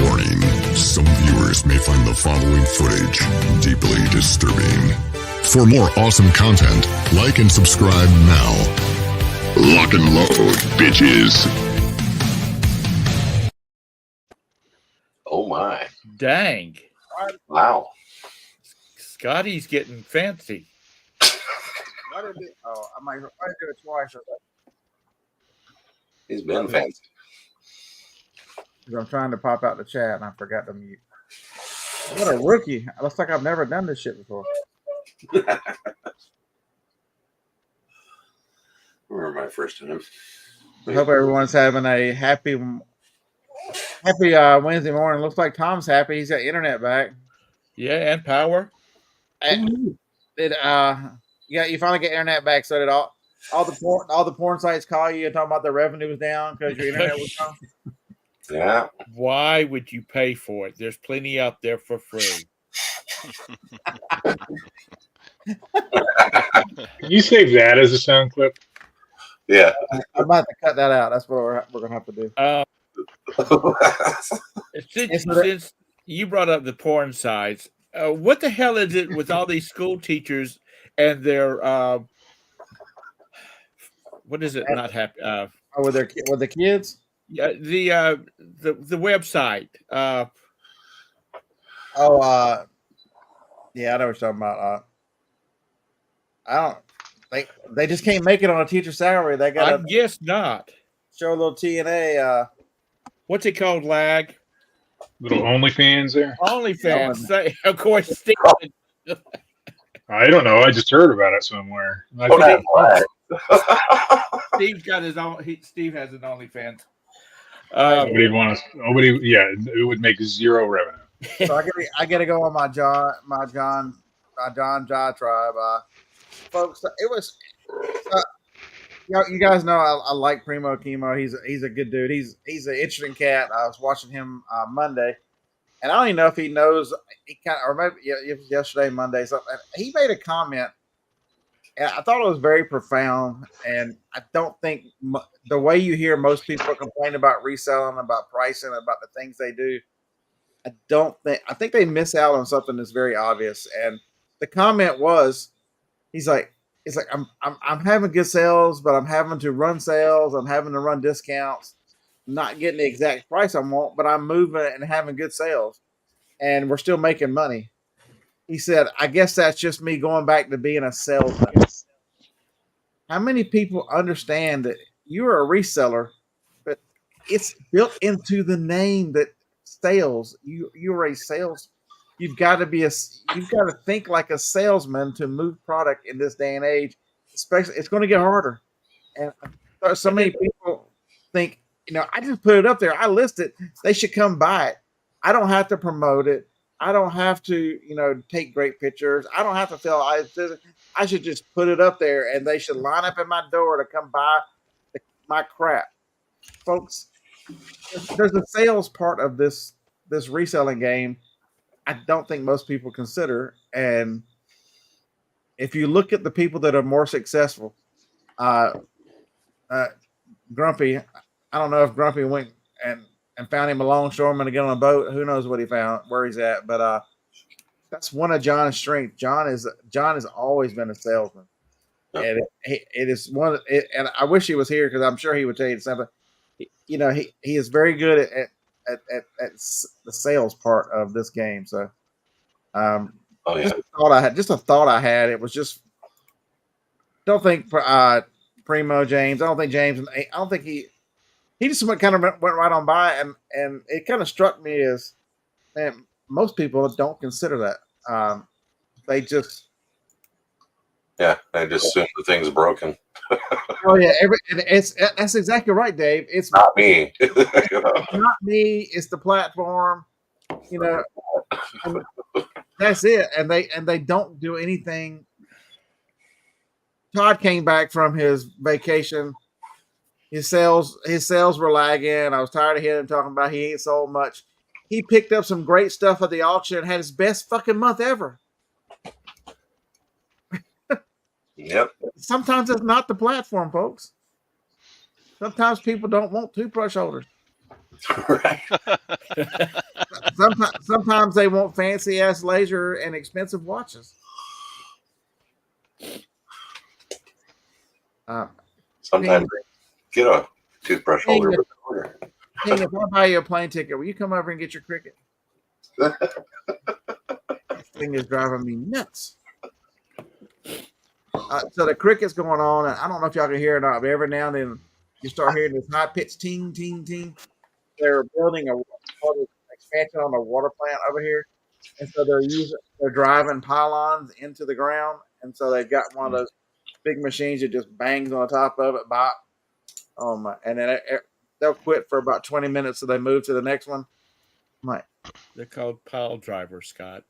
Warning, some viewers may find the following footage deeply disturbing. For more awesome content, like and subscribe now. Lock and load, bitches. Oh my. Dang. Wow. Scotty's getting fancy. Why did it? Oh, I might do it twice. He's been fancy. I'm trying to pop out the chat and I forgot to mute. What a rookie. It looks like I've never done this shit before. Remember my first time. I hope everyone's having a happy Wednesday morning. Looks like Tom's happy. He's got internet back. Yeah, and power. You finally get internet back. So did all the porn sites call you and talk about their revenue was down because your internet was down. Yeah. Why would you pay for it? There's plenty out there for free. Can you save that as a sound clip? Yeah. I'm about to cut that out. That's what we're gonna have to do. Since you brought up the porn sites, what the hell is it with all these school teachers and their what is it? Not happy. With the kids. Yeah, the website. Yeah, I know what you're talking about. I don't. They just can't make it on a teacher salary. They got. I guess not. Show a little TNA. What's it called? Lag. Little OnlyFans there. OnlyFans. Of course, Steve. I don't know. I just heard about it somewhere. Steve's got his own. Steve has an OnlyFans. Nobody want to. Nobody. Yeah, it would make zero revenue. So I gotta go on my John Jai tribe, folks. It was. You guys know I like Primo Chemo. He's a good dude. He's an interesting cat. I was watching him Monday, and I don't even know if he knows. He kind of, or maybe it was yesterday, Monday. So he made a comment, and I thought it was very profound. And I don't think the way you hear most people complain about reselling, about pricing, about the things they do, I think they miss out on something that's very obvious. And the comment was, it's like I'm having good sales, but I'm having to run sales. I'm having to run discounts, not getting the exact price I want, but I'm moving and having good sales, and we're still making money. He said, I guess that's just me going back to being a salesman. How many people understand that you're a reseller, but it's built into the name that sales, you're a sales. You've got to think like a salesman to move product in this day and age. Especially, it's going to get harder. And so many people think, I just put it up there. I list it. They should come buy it. I don't have to promote it. I don't have to, take great pictures. I don't have to feel I should just put it up there, and they should line up at my door to come buy my crap, folks. There's a sales part of this reselling game. I don't think most people consider. And if you look at the people that are more successful, Grumpy, I don't know if Grumpy went and found him a longshoreman to get on a boat. Who knows what he found, where he's at. But that's one of John's strengths. John has always been a salesman. And it is one. And I wish he was here because I'm sure he would tell you something. He is very good at the sales part of this game. So, just a thought I had. It was just, don't think Primo James. I don't think he just kind of went right on by, and it kind of struck me as, man, most people don't consider that. They just assume the thing's broken. Oh yeah, that's exactly right, Dave. It's not me. It's not me. It's the platform. And that's it. And they don't do anything. Todd came back from his vacation. His sales were lagging. I was tired of hearing him talking about he ain't sold much. He picked up some great stuff at the auction and had his best fucking month ever. Yep. Sometimes it's not the platform, folks. Sometimes people don't want toothbrush holders. Right. Sometimes they want fancy ass laser and expensive watches. Sometimes get a toothbrush holder King, with an order. if I buy you a plane ticket, will you come over and get your Cricket? This thing is driving me nuts. So the Cricket's going on, and I don't know if y'all can hear it or not, but every now and then you start hearing this high pitched ting, ting, ting. They're building a expansion on the water plant over here, and so they're driving pylons into the ground, and so they've got one of those big machines that just bangs on the top of it. And then they'll quit for about 20 minutes, so they move to the next one. They're called pile drivers, Scott.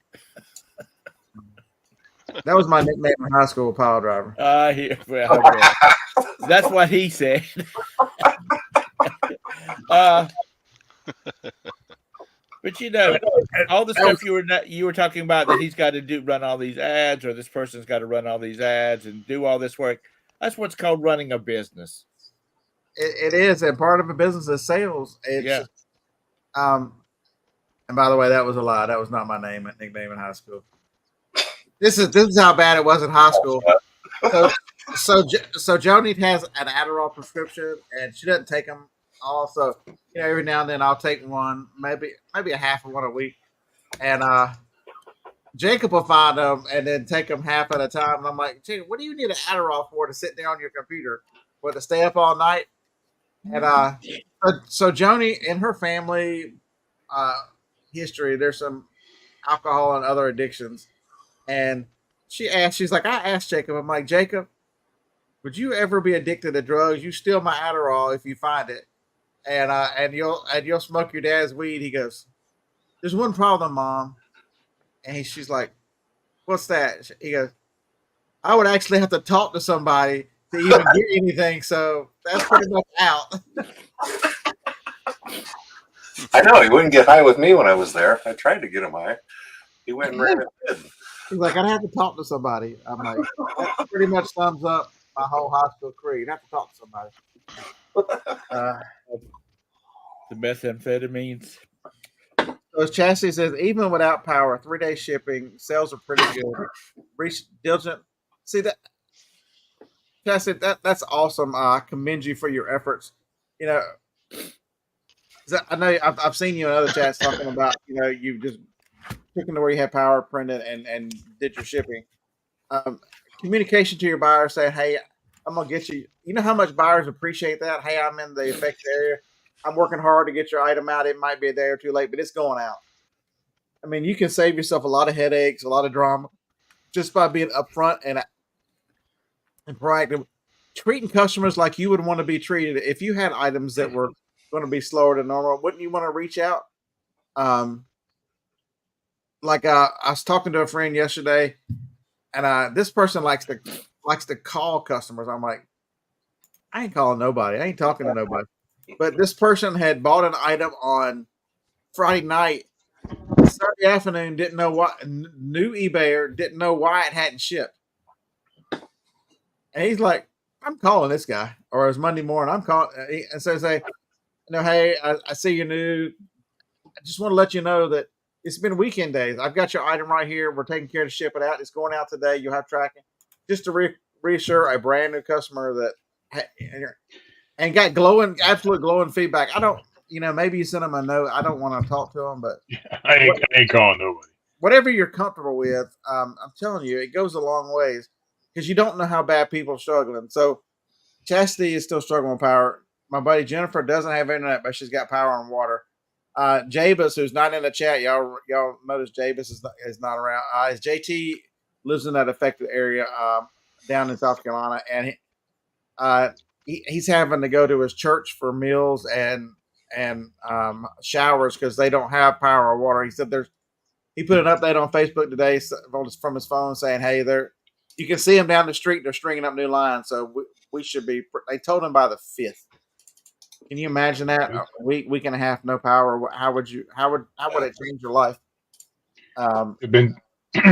That was my nickname in high school, pile driver. Okay. That's what he said. But you know, all the stuff you were talking about that he's got to run all these ads, or this person's got to run all these ads and do all this work. That's what's called running a business. It is, and part of a business is sales. And by the way, that was a lie. That was not my nickname in high school. This is how bad it was in high school. So Joni has an Adderall prescription, and she doesn't take them all. So every now and then I'll take one, maybe a half of one a week, and Jacob will find them and then take them half at a time. And I'm like, gee, what do you need an Adderall for, to sit there on your computer, or to stay up all night? And so Joni, in her family history, there's some alcohol and other addictions. And she's like, I asked Jacob, I'm like, Jacob, would you ever be addicted to drugs? You steal my Adderall if you find it, and you'll smoke your dad's weed. He goes, there's one problem, Mom. And she's like, what's that? He goes, I would actually have to talk to somebody to even get anything. So that's pretty much out. I know he wouldn't get high with me when I was there. I tried to get him high. He went and ran it. He's like, I'd have to talk to somebody. I'm like, that pretty much sums up my whole high school career. You'd have to talk to somebody. The methamphetamines. So as Chastity says, even without power, 3-day shipping, sales are pretty good. Diligent. See that, Chastity, that's awesome. I commend you for your efforts. I know I've seen you in other chats talking about, you just took them to where you had power, printed, and did your shipping. Communication to your buyer, saying, hey, I'm going to get you. You know how much buyers appreciate that? Hey, I'm in the affected area. I'm working hard to get your item out. It might be a day or two late, but it's going out. I mean, you can save yourself a lot of headaches, a lot of drama, just by being upfront and proactive. Treating customers like you would want to be treated. If you had items that were going to be slower than normal, wouldn't you want to reach out? Like I was talking to a friend yesterday, and this person likes to call customers. I'm like, I ain't calling nobody. I ain't talking to nobody. But this person had bought an item on Friday night, Saturday afternoon, didn't know what, new eBayer, didn't know why it hadn't shipped. And he's like, I'm calling this guy. Or it was Monday morning, I'm calling. And so say, hey, I see you're new. I just want to let you know that it's been weekend days. I've got your item right here. We're taking care to ship it out. It's going out today. You'll have tracking. Just to reassure a brand new customer that, and got absolute glowing feedback. I don't, maybe you send them a note. I don't want to talk to them, but I ain't calling nobody. Whatever you're comfortable with, I'm telling you, it goes a long ways, because you don't know how bad people are struggling. So Chastity is still struggling with power. My buddy Jennifer doesn't have internet, but she's got power and water. Jabus, who's not in the chat, y'all notice Jabus is not around. His JT lives in that affected area down in South Carolina, and he's having to go to his church for meals and showers because they don't have power or water. He said he put an update on Facebook today from his phone saying, hey, you can see them down the street. They're stringing up new lines. So we should be, they told him by the 5th. Can you imagine that? A week and a half, no power. How would it change your life? I've been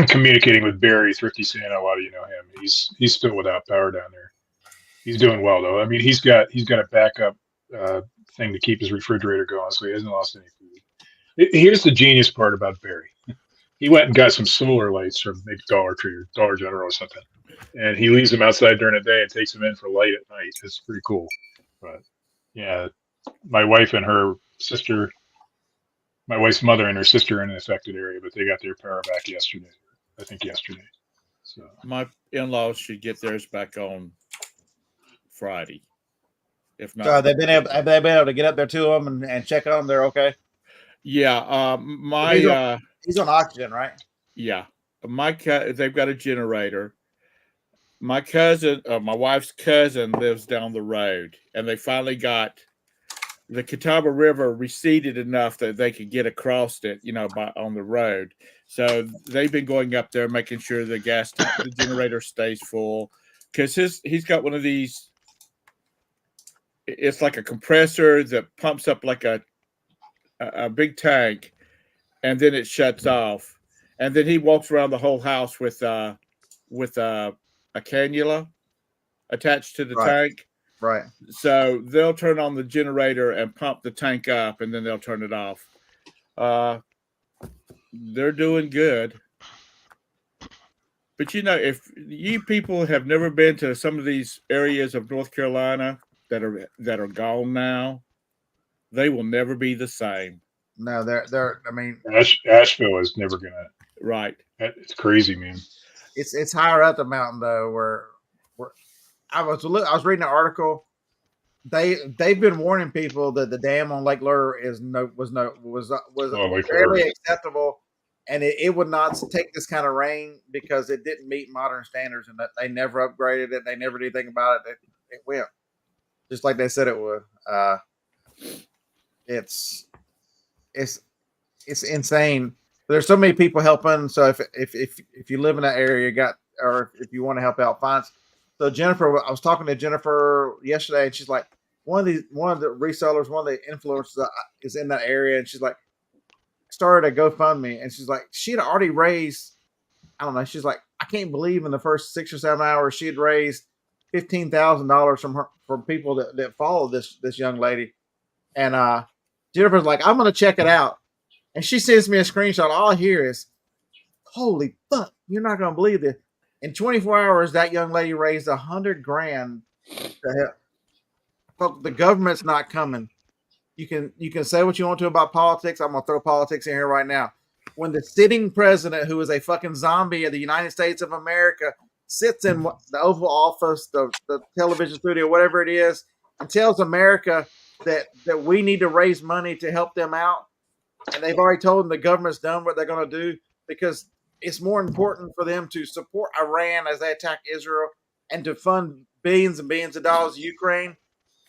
communicating with Barry Thrifty Santa. A lot of you know him. He's still without power down there. He's doing well though. I mean, he's got a backup thing to keep his refrigerator going, so he hasn't lost any food. Here's the genius part about Barry. He went and got some solar lights from maybe Dollar Tree or Dollar General or something, and he leaves them outside during the day and takes them in for light at night. It's pretty cool. But yeah, my wife and her sister, my wife's mother and her sister are in an affected area, but they got their power back yesterday. I think yesterday. So My in-laws should get theirs back on Friday. If not, So have they been able to get up there to them and check on them? They're okay. yeah. He's on oxygen, right? Yeah, they've got a generator. My cousin, my wife's cousin, lives down the road, and they finally got the Catawba River receded enough that they could get across it, on the road. So they've been going up there, making sure the generator stays full, because he's got one of these. It's like a compressor that pumps up like a big tank, and then it shuts off, and then he walks around the whole house with a cannula attached to the tank. Right. So they'll turn on the generator and pump the tank up, and then they'll turn it off. They're doing good. But if you people have never been to some of these areas of North Carolina that are gone now, they will never be the same. No, they're. I mean, Asheville is never gonna. Right. It's crazy, man. It's higher up the mountain though, where I was reading an article. They've been warning people that the dam on Lake Lure was fairly acceptable, and it would not take this kind of rain because it didn't meet modern standards, and that they never upgraded it. They never did anything about it. It went just like they said it would. It's insane. There's so many people helping. So if you live in that area, or if you want to help out, fine. So Jennifer, I was talking to Jennifer yesterday, and she's like, one of the resellers, one of the influencers is in that area, and she's like, started a GoFundMe, and she's like, she had already raised, I don't know, she's like, I can't believe in the first 6 or 7 hours she had raised $15,000 from people that follow this young lady, and Jennifer's like, I'm gonna check it out, and she sends me a screenshot. All I hear is, holy fuck, you're not gonna believe this. In 24 hours, that young lady raised $100,000 to help. Folks, the government's not coming. You can say what you want to about politics. I'm gonna throw politics in here right now. When the sitting president, who is a fucking zombie of the United States of America, sits in the Oval Office, the television studio, whatever it is, and tells America that we need to raise money to help them out, and they've already told them the government's done what they're going to do because it's more important for them to support Iran as they attack Israel and to fund billions and billions of dollars to Ukraine.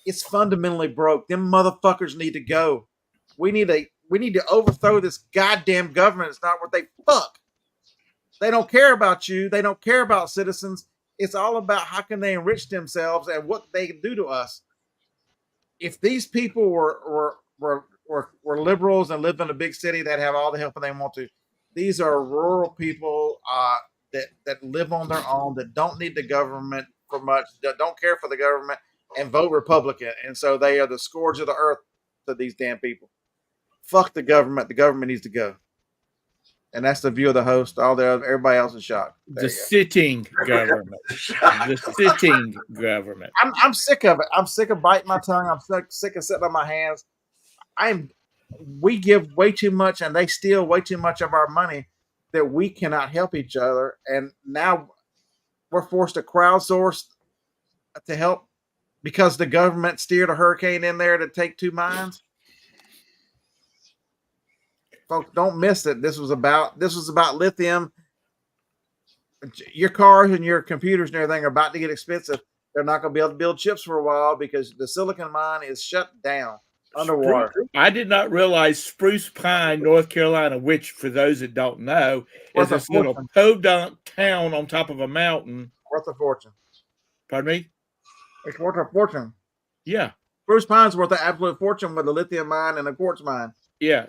It's fundamentally broke. Them motherfuckers need to go. We need to overthrow this goddamn government. It's not what they fuck. They don't care about you. They don't care about citizens. It's all about how can they enrich themselves and what they can do to us. If these people were liberals and lived in a big city, they'd have all the help they want to. These are rural people that live on their own, that don't need the government for much, that don't care for the government, and vote Republican. And so they are the scourge of the earth to these damn people. Fuck the government. The government needs to go. And that's the view of the host. Everybody else is shocked. The sitting government. The sitting government. I'm sick of it. I'm sick of biting my tongue. I'm sick of sitting on my hands. We give way too much, and they steal way too much of our money that we cannot help each other. And now we're forced to crowdsource to help because the government steered a hurricane in there to take 2 mines. Folks, don't miss it. This was about lithium. Your cars and your computers and everything are about to get expensive. They're not going to be able to build chips for a while because the silicon mine is shut down underwater. I did not realize Spruce Pine, North Carolina, which for those that don't know, is this little podunk town on top of a mountain. Worth a fortune. Pardon me? It's worth a fortune. Yeah. Spruce Pine's worth an absolute fortune with a lithium mine and a quartz mine. Yeah.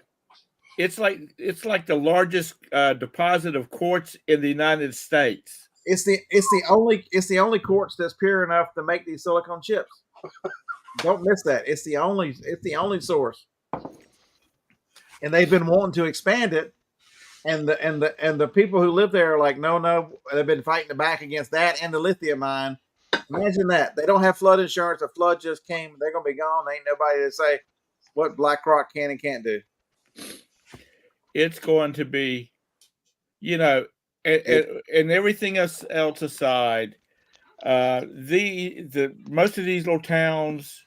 It's like the largest deposit of quartz in the United States. It's the only quartz that's pure enough to make these silicone chips. Don't miss that. It's the only source. And they've been wanting to expand it. And the people who live there are like, no, they've been fighting back against that and the lithium mine. Imagine that. They don't have flood insurance. A flood just came. They're gonna be gone. Ain't nobody to say what BlackRock can and can't do. It's going to be, and everything else aside, the most of these little towns,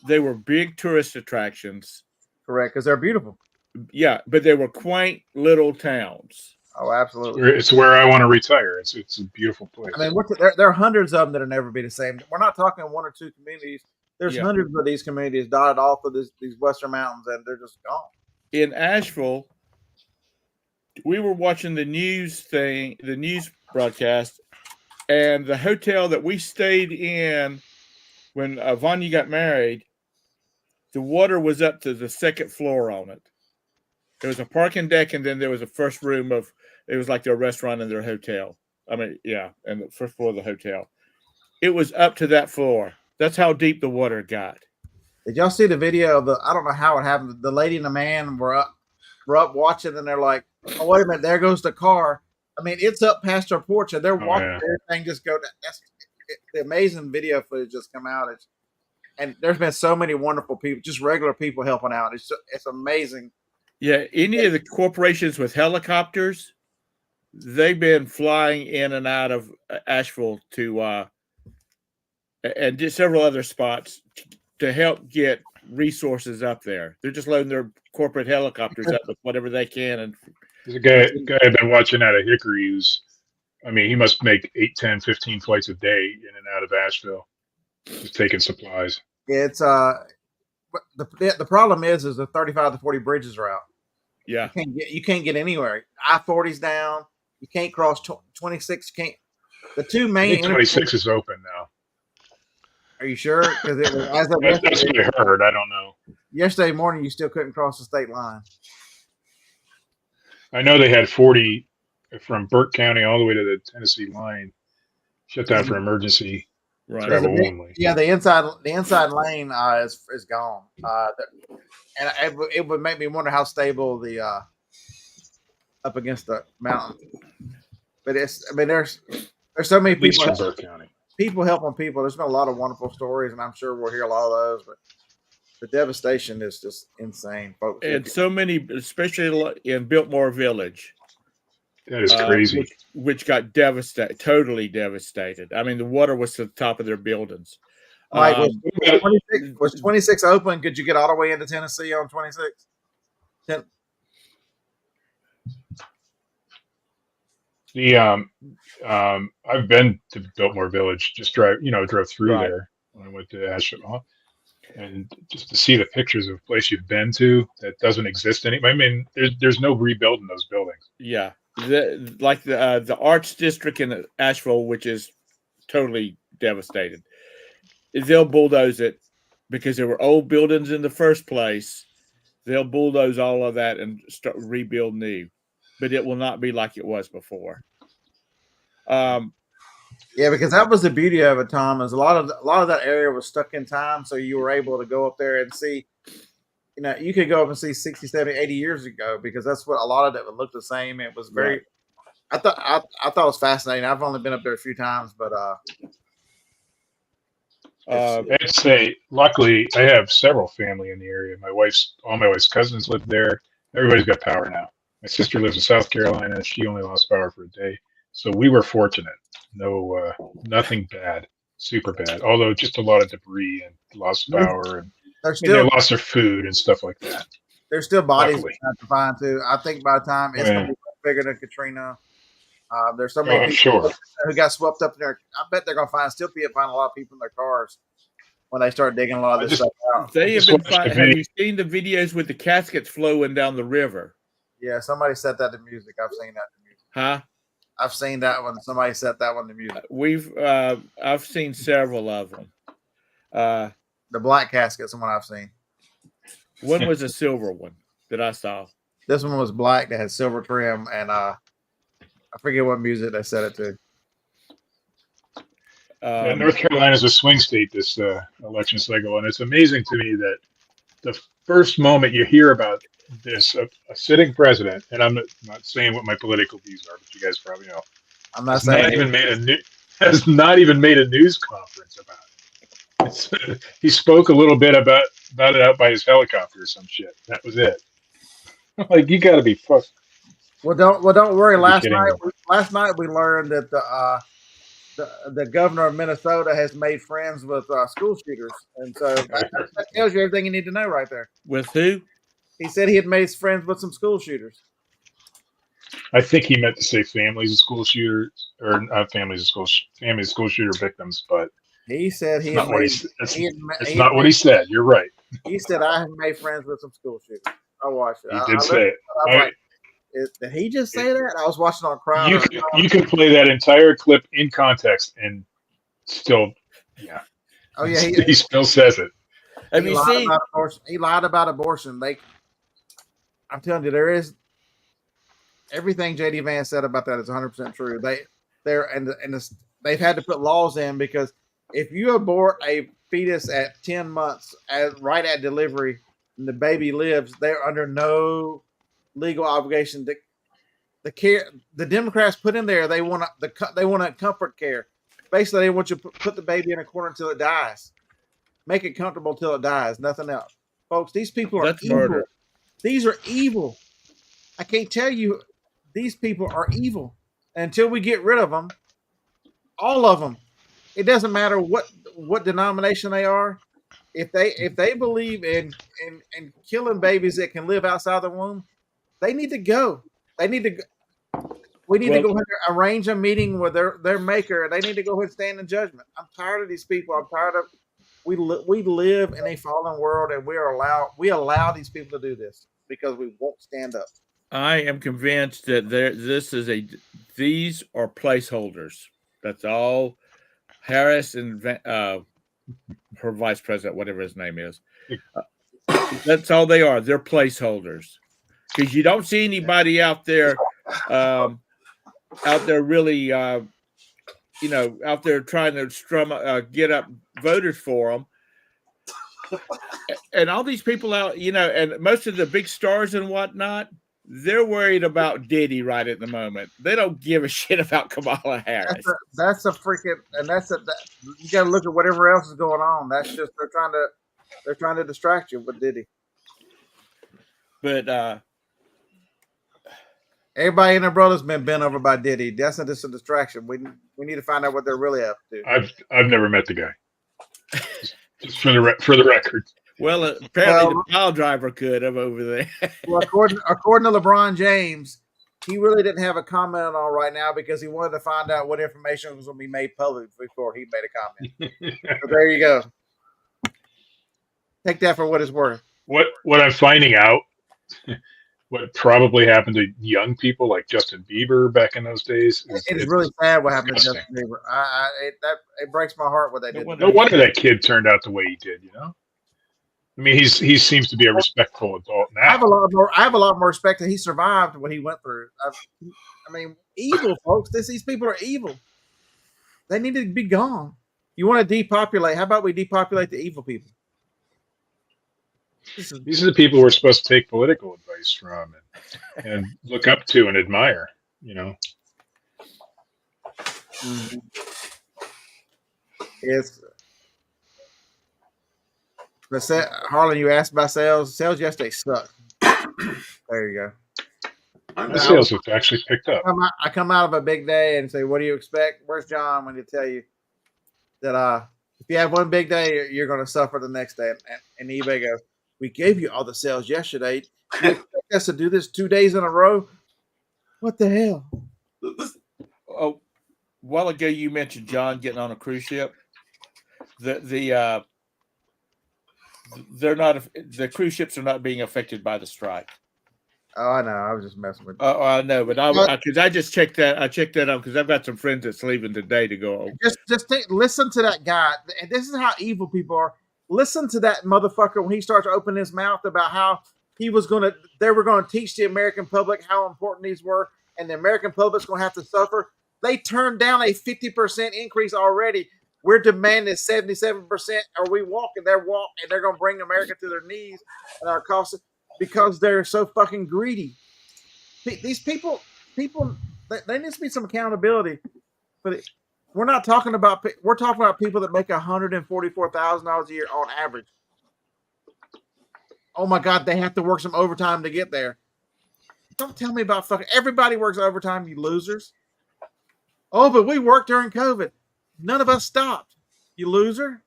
they were big tourist attractions. Correct, because they're beautiful. Yeah, but they were quaint little towns. Oh, absolutely. It's where I want to retire. It's a beautiful place. I mean, there are hundreds of them that'll never be the same. We're not talking one or two communities. There's hundreds of these communities dotted off of these western mountains, and they're just gone. In Asheville, we were watching the news broadcast, and the hotel that we stayed in when Vanya got married, the water was up to the second floor on it. There was a parking deck, and then there was a first room it was like their restaurant and their hotel. I mean, yeah, and the first floor of the hotel. It was up to that floor. That's how deep the water got. Did y'all see the video of I don't know how it happened. The lady and the man were up watching, and they're like, oh, wait a minute, there goes the car. I mean, it's up past our porch, and they're watching everything just go down. That's the amazing video footage just come out. And there's been so many wonderful people, just regular people helping out. It's amazing. Yeah, any of the corporations with helicopters, they've been flying in and out of Asheville to and just several other spots to help get resources up there. They're just loading their corporate helicopters up with whatever they can. And there's a guy I've been watching out of Hickory who's, I mean, he must make 8, 10, 15 flights a day in and out of Asheville, just taking supplies. It's the problem is the 35 to 40 bridges are out. Yeah, you can't get anywhere. I-40's down. You can't cross 26. You can't. The two main 26 is open now. Are you sure? Because it was that's what I heard. I don't know. Yesterday morning, you still couldn't cross the state line. I know they had 40 from Burke County all the way to the Tennessee line shut down for emergency travel only. Yeah, the inside lane is gone. And it would make me wonder how stable the up against the mountain. But there's so many people. From Burke County. People helping people. There's been a lot of wonderful stories, and I'm sure we'll hear a lot of those. But the devastation is just insane, folks. And so many, especially in Biltmore Village. That is crazy. Which got totally devastated. I mean, the water was to the top of their buildings. Mike, was 26 open? Could you get all the way into Tennessee on 26? I've been to Biltmore Village. Just drove through there when I went to Asheville, and just to see the pictures of a place you've been to that doesn't exist anymore. I mean, there's no rebuilding those buildings. Yeah, the Arts District in Asheville, which is totally devastated. They'll bulldoze it because there were old buildings in the first place. They'll bulldoze all of that and rebuild new, but it will not be like it was before. Yeah, because that was the beauty of it, Tom. Is a lot of that area was stuck in time, so you were able to go up there and see. You could go up and see 60, 70, 80 years ago, because that's what a lot of it would look the same. It was very. Right. I thought it was fascinating. I've only been up there a few times, but I'd say luckily I have several family in the area. All my wife's cousins live there. Everybody's got power now. My sister lives in South Carolina. She only lost power for a day. So we were fortunate. No, nothing bad, super bad. Although just a lot of debris and lost power, and they lost their food and stuff like that. There's still bodies to find too. I think by the time it's going to be bigger than Katrina, there's so many people who got swept up in there. I bet they're going to find a lot of people in their cars when they start digging a lot of this stuff out. They have been. Have you seen the videos with the caskets flowing down the river? Yeah, somebody set that to music. I've seen that to music. Huh? I've seen that one. Somebody set that one to music. I've seen several of them. The black casket's the one I've seen. One was a silver one that I saw. This one was black that had silver trim, and I forget what music they set it to. North Carolina is a swing state this election cycle, and it's amazing to me that the first moment you hear about this, a sitting president, and I'm not saying what my political views are, but you guys probably know, I'm not saying has not even made a news conference about it. He spoke a little bit about it out by his helicopter or some shit. That was it. Like, you got to be fucked. Well, don't worry. Last kidding night we learned that the governor of Minnesota has made friends with school shooters, and so that tells you everything you need to know right there. With who? He said he had made friends with some school shooters. I think he meant to say families of school shooters, or not families of school shooter victims, but he said that's not what he said. You're right. He said I have made friends with some school shooters. I watched it. He did say it. Like, did he just say that? I was watching on Crowd. You can play that entire clip in context and still, yeah. Oh yeah, he still says it. Have you seen? He lied about abortion. I'm telling you, there is everything JD Vance said about that is 100% true. They've had to put laws in because if you abort a fetus at 10 months, right at delivery, and the baby lives, they're under no legal obligation. The Democrats put in there they want a comfort care. Basically, they want you to put the baby in a corner until it dies, make it comfortable until it dies. Nothing else, folks. These people are evil. Murder. These are evil. I can't tell you. These people are evil. And until we get rid of them, all of them, it doesn't matter what denomination they are. If they believe in killing babies that can live outside the womb, they need to go. We need to go ahead and arrange a meeting with their maker. They need to go ahead and stand in judgment. I'm tired of these people. I'm tired of we live in a fallen world, and we allow these people to do this because we won't stand up. I am convinced that these are placeholders. That's all. Harris and her vice president, whatever his name is, that's all they are. They're placeholders because you don't see anybody out there really, out there trying to get up voters for them. And all these people out, and most of the big stars and whatnot, they're worried about Diddy right at the moment. They don't give a shit about Kamala Harris. That's a freaking, and you got to look at whatever else is going on. That's just they're trying to distract you with Diddy. But everybody and their brother's been bent over by Diddy. That's just a distraction. We need to find out what they're really up to. I've never met the guy. Just for the record. Well, apparently the pile driver could have over there. Well, according to LeBron James, he really didn't have a comment on right now because he wanted to find out what information was going to be made public before he made a comment. So there you go. Take that for what it's worth. What I'm finding out, what probably happened to young people like Justin Bieber back in those days. It's really sad what happened to Justin Bieber. It breaks my heart what they did. No wonder that kid turned out the way he did. I mean, he seems to be a respectful adult now. I have a lot more respect that he survived what he went through. I mean, evil folks. These people are evil. They need to be gone. You want to depopulate? How about we depopulate the evil people? These are the people we're supposed to take political advice from and look up to and admire. Mm-hmm. It's. Harlan, you asked about sales. Sales yesterday sucked. There you go. The sales have actually picked up. I come out of a big day and say, "What do you expect?" Where's John when he tell you that if you have one big day, you're going to suffer the next day? And eBay goes, "We gave you all the sales yesterday. You expect us to do this 2 days in a row? What the hell?" Oh, a while ago you mentioned John getting on a cruise ship. The cruise ships are not being affected by the strike. Oh, I know. I was just messing with you. Oh, I know, but I just checked that. I checked that out because I've got some friends that's leaving today to go. Listen to that guy, and this is how evil people are. Listen to that motherfucker when he starts opening his mouth about how they were going to teach the American public how important these were, and the American public's going to have to suffer. They turned down a 50% increase already. We're demanding 77%. Are we walking? They're walking, and they're going to bring America to their knees at our cost because they're so fucking greedy. These people, they need to be some accountability. But we're not talking about. We're talking about people that make $144,000 a year on average. Oh my God, they have to work some overtime to get there. Don't tell me about fucking. Everybody works overtime, you losers. Oh, but we worked during COVID. None of us stopped. You loser.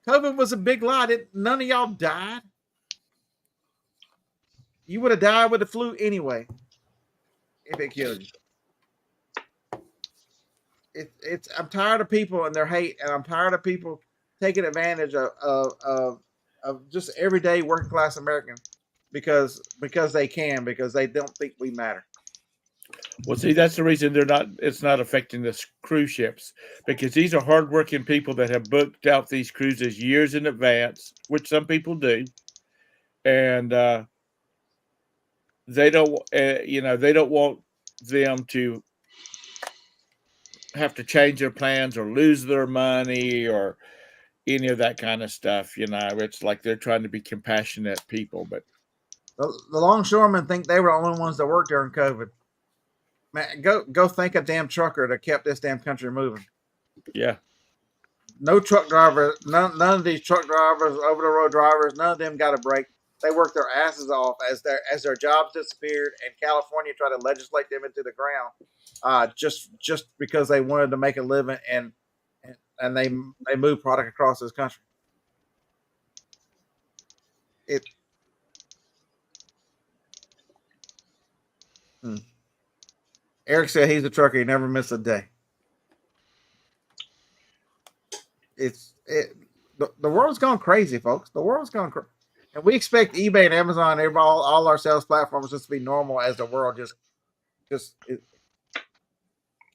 COVID was a big lie. None of y'all died. You would have died with the flu anyway if it killed you. I'm tired of people and their hate, and I'm tired of people taking advantage of just everyday working class American because they can, because they don't think we matter. Well, see, that's the reason it's not affecting the cruise ships, because these are hardworking people that have booked out these cruises years in advance, which some people do. And they don't want them to have to change their plans or lose their money or any of that kind of stuff. It's like they're trying to be compassionate people, but the longshoremen think they were the only ones that worked during COVID. Man, go thank a damn trucker that kept this damn country moving. Yeah. No truck driver, none of these truck drivers, over the road drivers, none of them got a break. They worked their asses off as their jobs disappeared, and California tried to legislate them into the ground, just because they wanted to make a living, and they moved product across this country. Eric said he's a trucker. He never missed a day. The world's gone crazy, folks. The world's gone crazy. And we expect eBay and Amazon, everybody, all our sales platforms just to be normal as the world just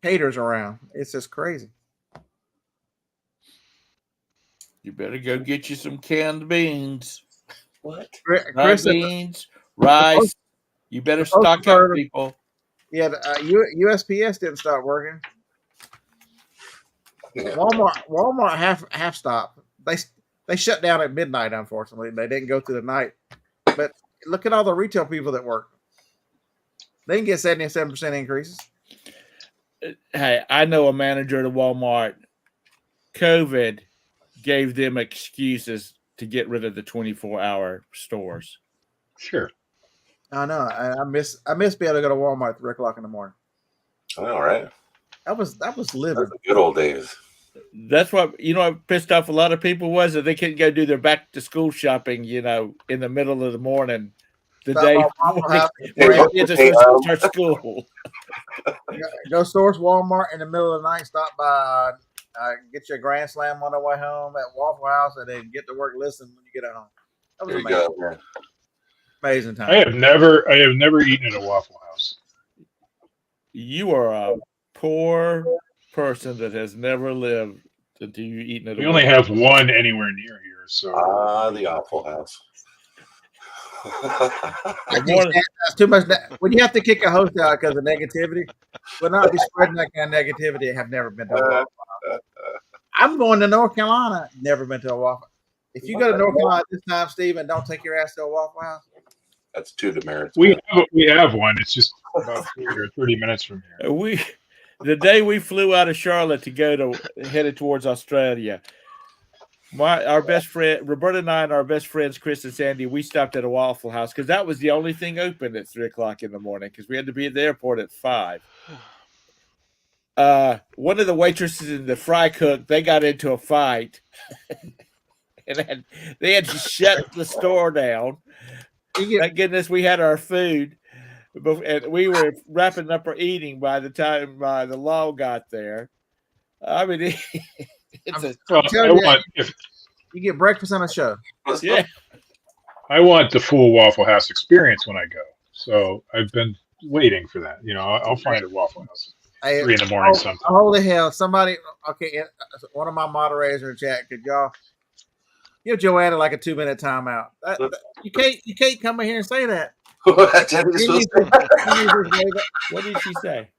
caters around. It's just crazy. You better go get you some canned beans. What? Canned beans, rice. You better stock up, people. Yeah, USPS didn't start working. Yeah. Walmart half stopped. They shut down at midnight. Unfortunately, they didn't go through the night. But look at all the retail people that work. They can get 77% increases. Hey, I know a manager at a Walmart. COVID gave them excuses to get rid of the 24-hour stores. Sure. I know. I miss being able to go to Walmart at 3:00 in the morning. All right. That was living. That's the good old days. That's what what pissed off a lot of people was that they couldn't go do their back to school shopping, in the middle of the morning, the day before kids are supposed to start school. Go source Walmart in the middle of the night. Stop by, get your Grand Slam on the way home at Waffle House, and then get to work listening when you get home. That was there you amazing. go, man. Amazing time. I have never eaten at a Waffle House. You are a poor person that has never lived until you eaten at a We only have one anywhere near here, so the Waffle House. That's too much. When you have to kick a host out because of negativity, will not be spreading that kind of negativity. I have never been to a Waffle House. I'm going to North Carolina. Never been to a Waffle House. If you go to North Carolina this time, Stephen, don't take your ass to a Waffle House. That's two demerits. We have one. It's just about 30 minutes from here. The day we flew out of Charlotte to go headed towards Australia, our best friend Roberta and I and our best friends Chris and Sandy, we stopped at a Waffle House because that was the only thing open at 3:00 in the morning because we had to be at the airport at 5. One of the waitresses in the fry cook, they got into a fight, and they had to shut the store down. Thank goodness we had our food. And we were wrapping up our eating by the time the law got there. I mean, you get breakfast on a show. Yeah. I want the full Waffle House experience when I go. So I've been waiting for that. I'll find a Waffle House. 3 in the morning sometime. Holy hell. Somebody, okay, one of my moderators in the chat, could y'all give Joanna like a 2-minute timeout? You can't come in here and say that. What did she say?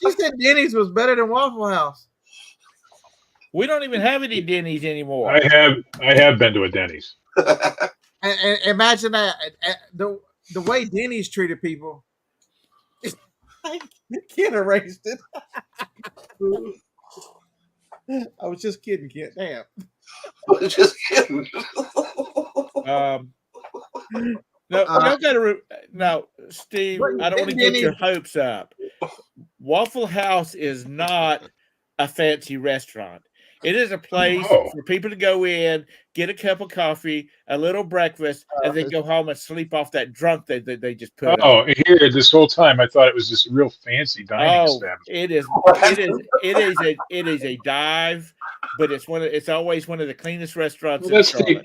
She said Denny's was better than Waffle House. We don't even have any Denny's anymore. I have been to a Denny's. And imagine that the way Denny's treated people. Kid erased it. I was just kidding, kid. Damn. Just kidding. No, y'all gotta now, Steve. But I don't want to get your hopes up. Waffle House is not a fancy restaurant. It is a place for people to go in, get a cup of coffee, a little breakfast, and then go home and sleep off that drunk that they just put. Here this whole time I thought it was just a real fancy dining establishment. It is a dive, but it's always one of the cleanest restaurants in Charlotte.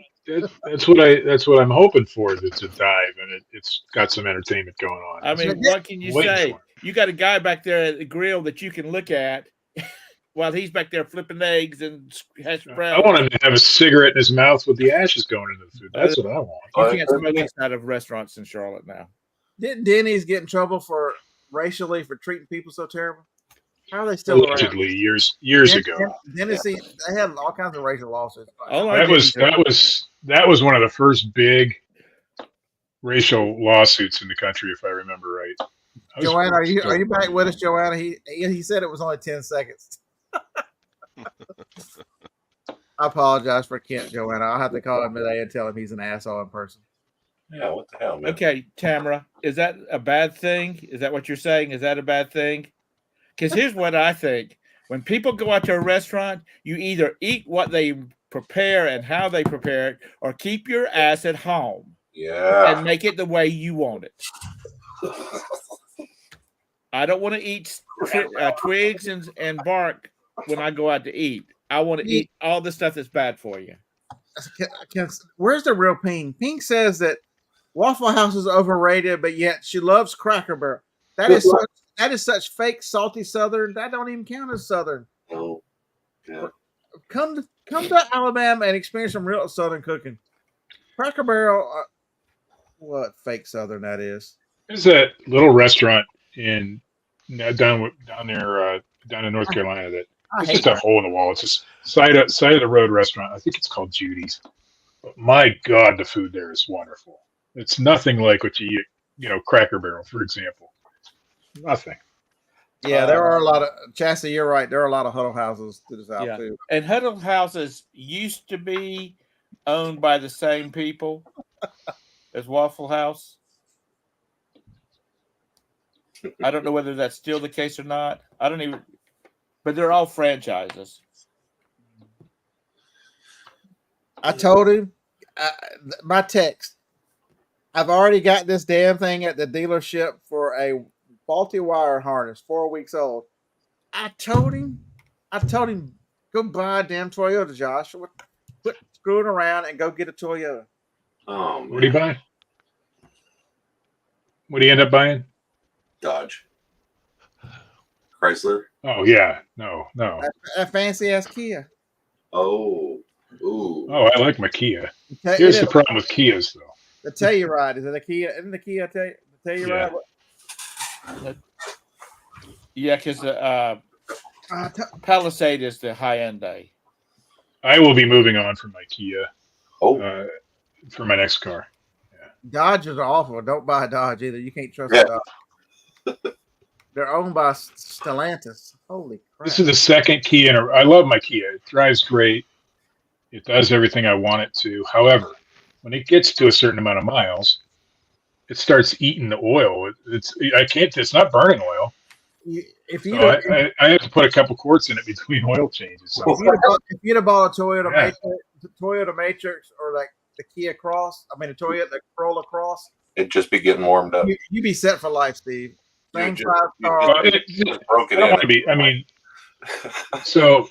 That's what I'm hoping for. It's a dive and it's got some entertainment going on. I mean, what can you say? You got a guy back there at the grill that you can look at while he's back there flipping eggs and hash browns. I want him to have a cigarette in his mouth with the ashes going into the food. That's what I want. You can't smoke inside of restaurants in Charlotte now. Didn't Denny's get in trouble racially for treating people so terrible? How are they still allegedly around? years ago? Denny's, they had all kinds of racial lawsuits. That was one of the first big racial lawsuits in the country, if I remember right. Joanna, are you back with us, Joanna? He said it was only 10 seconds. I apologize for Kent, Joanna. I'll have to call him today and tell him he's an asshole in person. Yeah, what the hell, man? Okay, Tamara, is that a bad thing? Is that what you're saying? Is that a bad thing? Because here's what I think. When people go out to a restaurant, you either eat what they prepare and how they prepare it, or keep your ass at home. Yeah. And make it the way you want it. I don't want to eat twigs and bark when I go out to eat. I want to eat all the stuff that's bad for you. Where's the real Ping? Ping says that Waffle House is overrated, but yet she loves Cracker Barrel. That is such fake salty Southern. That don't even count as Southern. Oh, yeah. Come to Alabama and experience some real Southern cooking. Cracker Barrel, what fake Southern that is? There's that little restaurant down in North Carolina that it's just a hole in the wall. It's just side of the road restaurant. I think it's called Judy's. But my God, the food there is wonderful. It's nothing like what you eat, Cracker Barrel, for example. Nothing. Yeah, there are a lot of Chassis. You're right. There are a lot of huddle houses to the south too. And huddle houses used to be owned by the same people as Waffle House. I don't know whether that's still the case or not. But they're all franchises. I told him my text. I've already got this damn thing at the dealership for a faulty wire harness, 4 weeks old. I told him, go buy a damn Toyota, Josh. Quit screwing around and go get a Toyota. Oh, man. What do you buy? What do you end up buying? Dodge. Chrysler. Oh yeah, no. A fancy ass Kia. Oh, ooh. Oh, I like my Kia. Here's the problem with Kias, though. The Telluride, is it a Kia? Isn't the Kia Telluride? Yeah, because Palisade is the high end day. I will be moving on from my Kia. For my next car. Yeah. Dodges are awful. Don't buy a Dodge either. You can't trust a Dodge. They're owned by Stellantis. Holy crap. This is the second Kia. I love my Kia. It drives great. It does everything I want it to. However, when it gets to a certain amount of miles, it starts eating the oil. It's not burning oil. I have to put a couple quarts in it between oil changes. So. If you'd have bought a Toyota Matrix or like the Kia Cross, the Corolla Cross, it'd just be getting warmed up. You'd be set for life, Steve. Same 5-star. So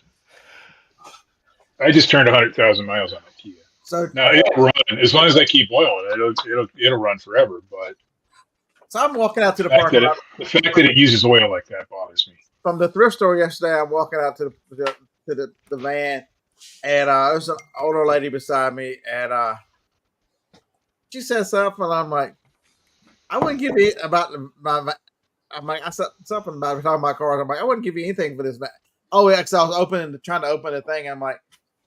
I just turned 100,000 miles on my Kia. So now it'll run as long as I keep oil in it. It'll run forever. But so I'm walking out to the parking lot. The fact that it uses oil like that bothers me. From the thrift store yesterday, I'm walking out to the van, and there's an older lady beside me, and she said something, and I'm like, I wouldn't give you about my. I'm like, I said something about talking about cars. I'm like, I wouldn't give you anything for this. Oh yeah, because I was trying to open the thing. I'm like,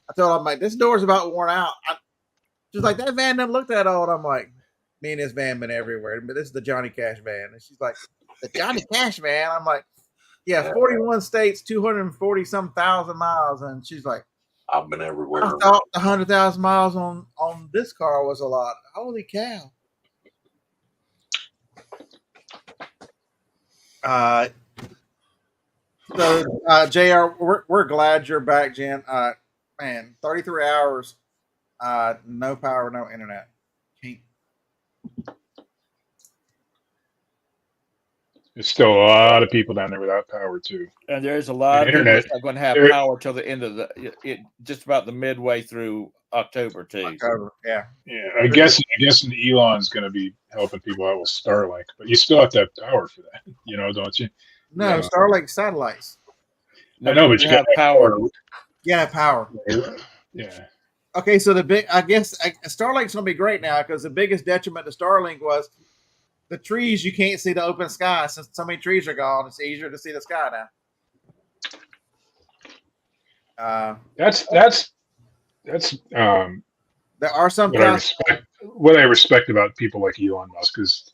I told her, I'm like, this door's about worn out. She's like, that van doesn't look that old. I'm like, me and this van been everywhere, but this is the Johnny Cash van. And she's like, the Johnny Cash van. I'm like, yeah, 41 states, 240 some thousand miles. And she's like, I've been everywhere. I thought 100,000 miles on this car was a lot. Holy cow. JR, we're glad you're back, Jen. Man, 33 hours, no power, no internet. There's still a lot of people down there without power too. And there's a lot of internet, people that's going to have power till the end of just about the midway through October too. October, yeah. Yeah, I guess Elon's going to be helping people out with Starlink, but you still have to have power for that, don't you? No, Starlink satellites. I know, but you have power. Yeah, power. Yeah. Okay, so Starlink's gonna be great now because the biggest detriment to Starlink was the trees. You can't see the open sky since so many trees are gone. It's easier to see the sky now. That's there are some what I respect about people like Elon Musk is,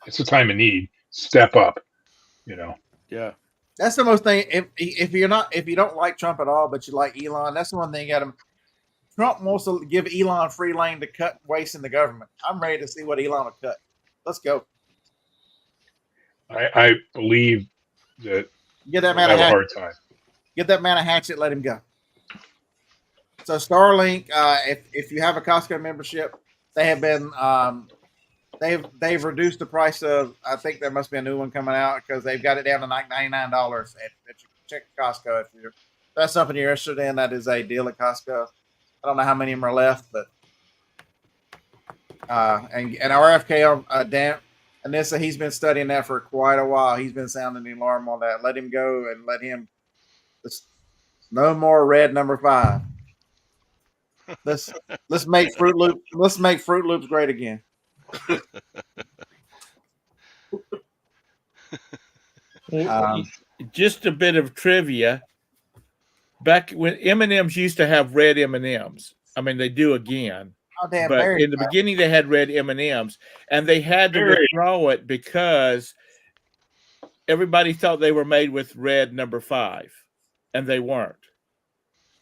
it's a time of need. Step up, Yeah. That's the most thing. If you don't like Trump at all, but you like Elon, that's the one thing you got to. Trump wants to give Elon free lane to cut waste in the government. I'm ready to see what Elon will cut. Let's go. I believe that Get that man a hard time. Get that man a hatchet. Let him go. So Starlink, if you have a Costco membership, they have been they've reduced the price of. I think there must be a new one coming out because they've got it down to like $99. Check Costco if that's something you're interested in. That is a deal at Costco. I don't know how many of them are left, but and our FK Dan Anissa, he's been studying that for quite a while. He's been sounding the alarm on that. Let him go and let him. No more red number 5. Let's make Fruit Loops. Let's make Fruit Loops great again. Just a bit of trivia. Back when M&Ms used to have red M&Ms, I mean they do again. Oh, damn, but in the beginning they had red M&Ms, and they had to withdraw it because everybody thought they were made with red number 5, and they weren't.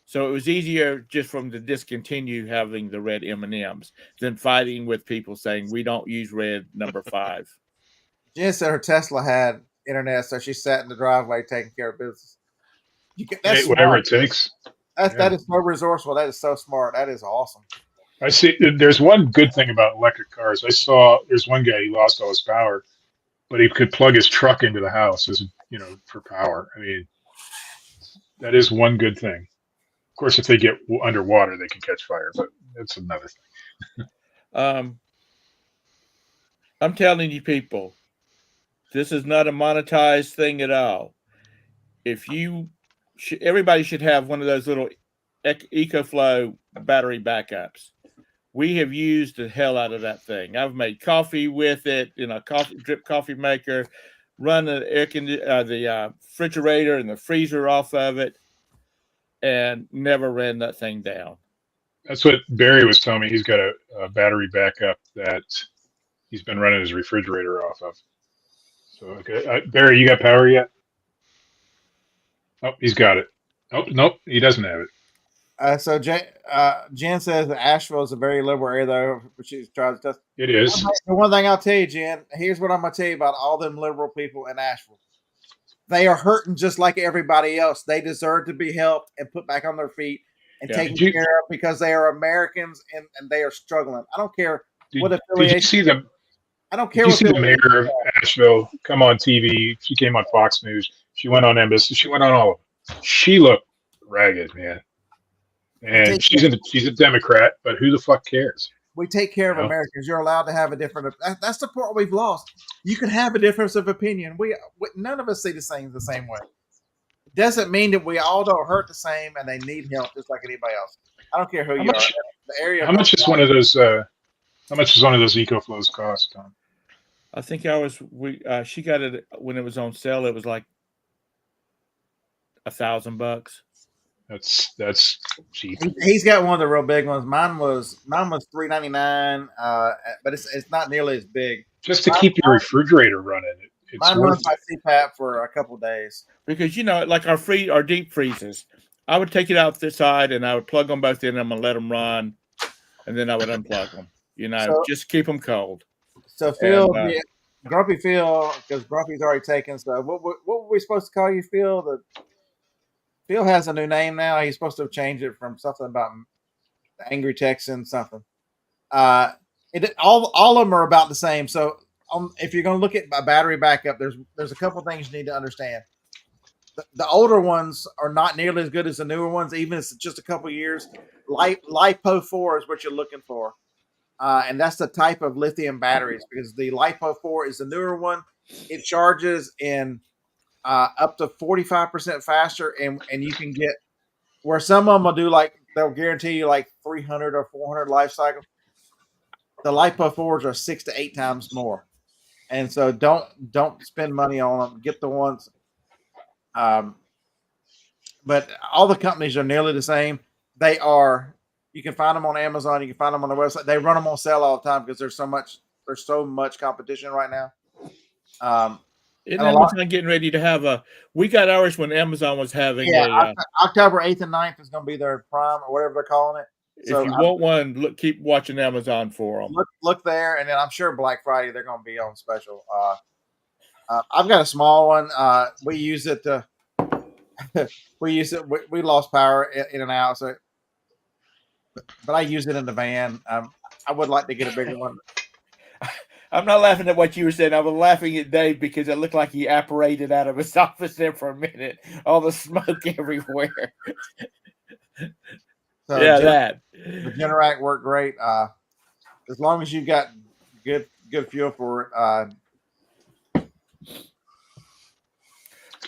So it was easier just for them to discontinue having the red M&Ms than fighting with people saying we don't use red number 5. Jen said her Tesla had internet, so she sat in the driveway taking care of business. Whatever it takes. That is so resourceful. That is so smart. That is awesome. I see. There's one good thing about electric cars. I saw there's one guy, he lost all his power, but he could plug his truck into the house as for power. I mean, that is one good thing. Of course, if they get underwater, they can catch fire, but that's another thing. I'm telling you, people, this is not a monetized thing at all. Everybody should have one of those little EcoFlow battery backups. We have used the hell out of that thing. I've made coffee with it in a drip coffee maker, run the refrigerator and the freezer off of it, and never ran that thing down. That's what Barry was telling me. He's got a battery backup that he's been running his refrigerator off of. So, okay. Barry, you got power yet? Oh, he's got it. Oh, nope, he doesn't have it. So Jen says that Asheville is a very liberal area, though. She's trying to test. It is. The one thing I'll tell you, Jen, here's what I'm going to tell you about all them liberal people in Asheville. They are hurting just like everybody else. They deserve to be helped and put back on their feet and taken care of because they are Americans and they are struggling. I don't care what affiliation. Did you see them? I don't care. Did you see the mayor of Asheville come on TV? She came on Fox News. She went on NBC. She went on all of them. She looked ragged, man. And she's a Democrat, but who the fuck cares? We take care of Americans. You're allowed to have a different. That's the part we've lost. You can have a difference of opinion. We none of us see the same way. It doesn't mean that we all don't hurt the same and they need help just like anybody else. I don't care who you are. The area. How much is one of those? How much does one of those EcoFlows cost, Tom? I think she got it when it was on sale. It was like $1,000. That's cheap. He's got one of the real big ones. Mine was $3.99, but it's not nearly as big. Just to keep your refrigerator running, it's Mine worth runs my it. CPAP for a couple of days. Because like our deep freezes, I would take it out the side and I would plug them both in them and let them run, and then I would unplug them. So- just keep them cold. So Phil, And, Grumpy Phil, because Grumpy's already taken. So what were we supposed to call you, Phil? Phil has a new name now. He's supposed to change it from something about Angry Texan something. All of them are about the same. So if you're going to look at a battery backup, there's a couple things you need to understand. The older ones are not nearly as good as the newer ones, even if it's just a couple years. LiPo 4 is what you're looking for. And that's the type of lithium batteries, because the LiPo 4 is the newer one. It charges in up to 45% faster, and you can get where some of them will do they'll guarantee you like 300 or 400 life cycle. The LiPo 4s are 6 to 8 times more, and so don't spend money on them. Get the ones. But all the companies are nearly the same. They are. You can find them on Amazon. You can find them on their website. They run them on sale all the time because there's so much competition right now. Isn't Amazon getting ready to have we got ours when Amazon was having October 8th and 9th is going to be their Prime or whatever they're calling it. So if you want one, keep watching Amazon for them. Look there, and then I'm sure Black Friday they're going to be on special. I've got a small one. We use it to we lost power in and out, so but I use it in the van. I would like to get a bigger one. I'm not laughing at what you were saying. I was laughing at Dave because it looked like he apparated out of his office there for a minute. All the smoke everywhere. So that. The Generac worked great. As long as you got good fuel for it.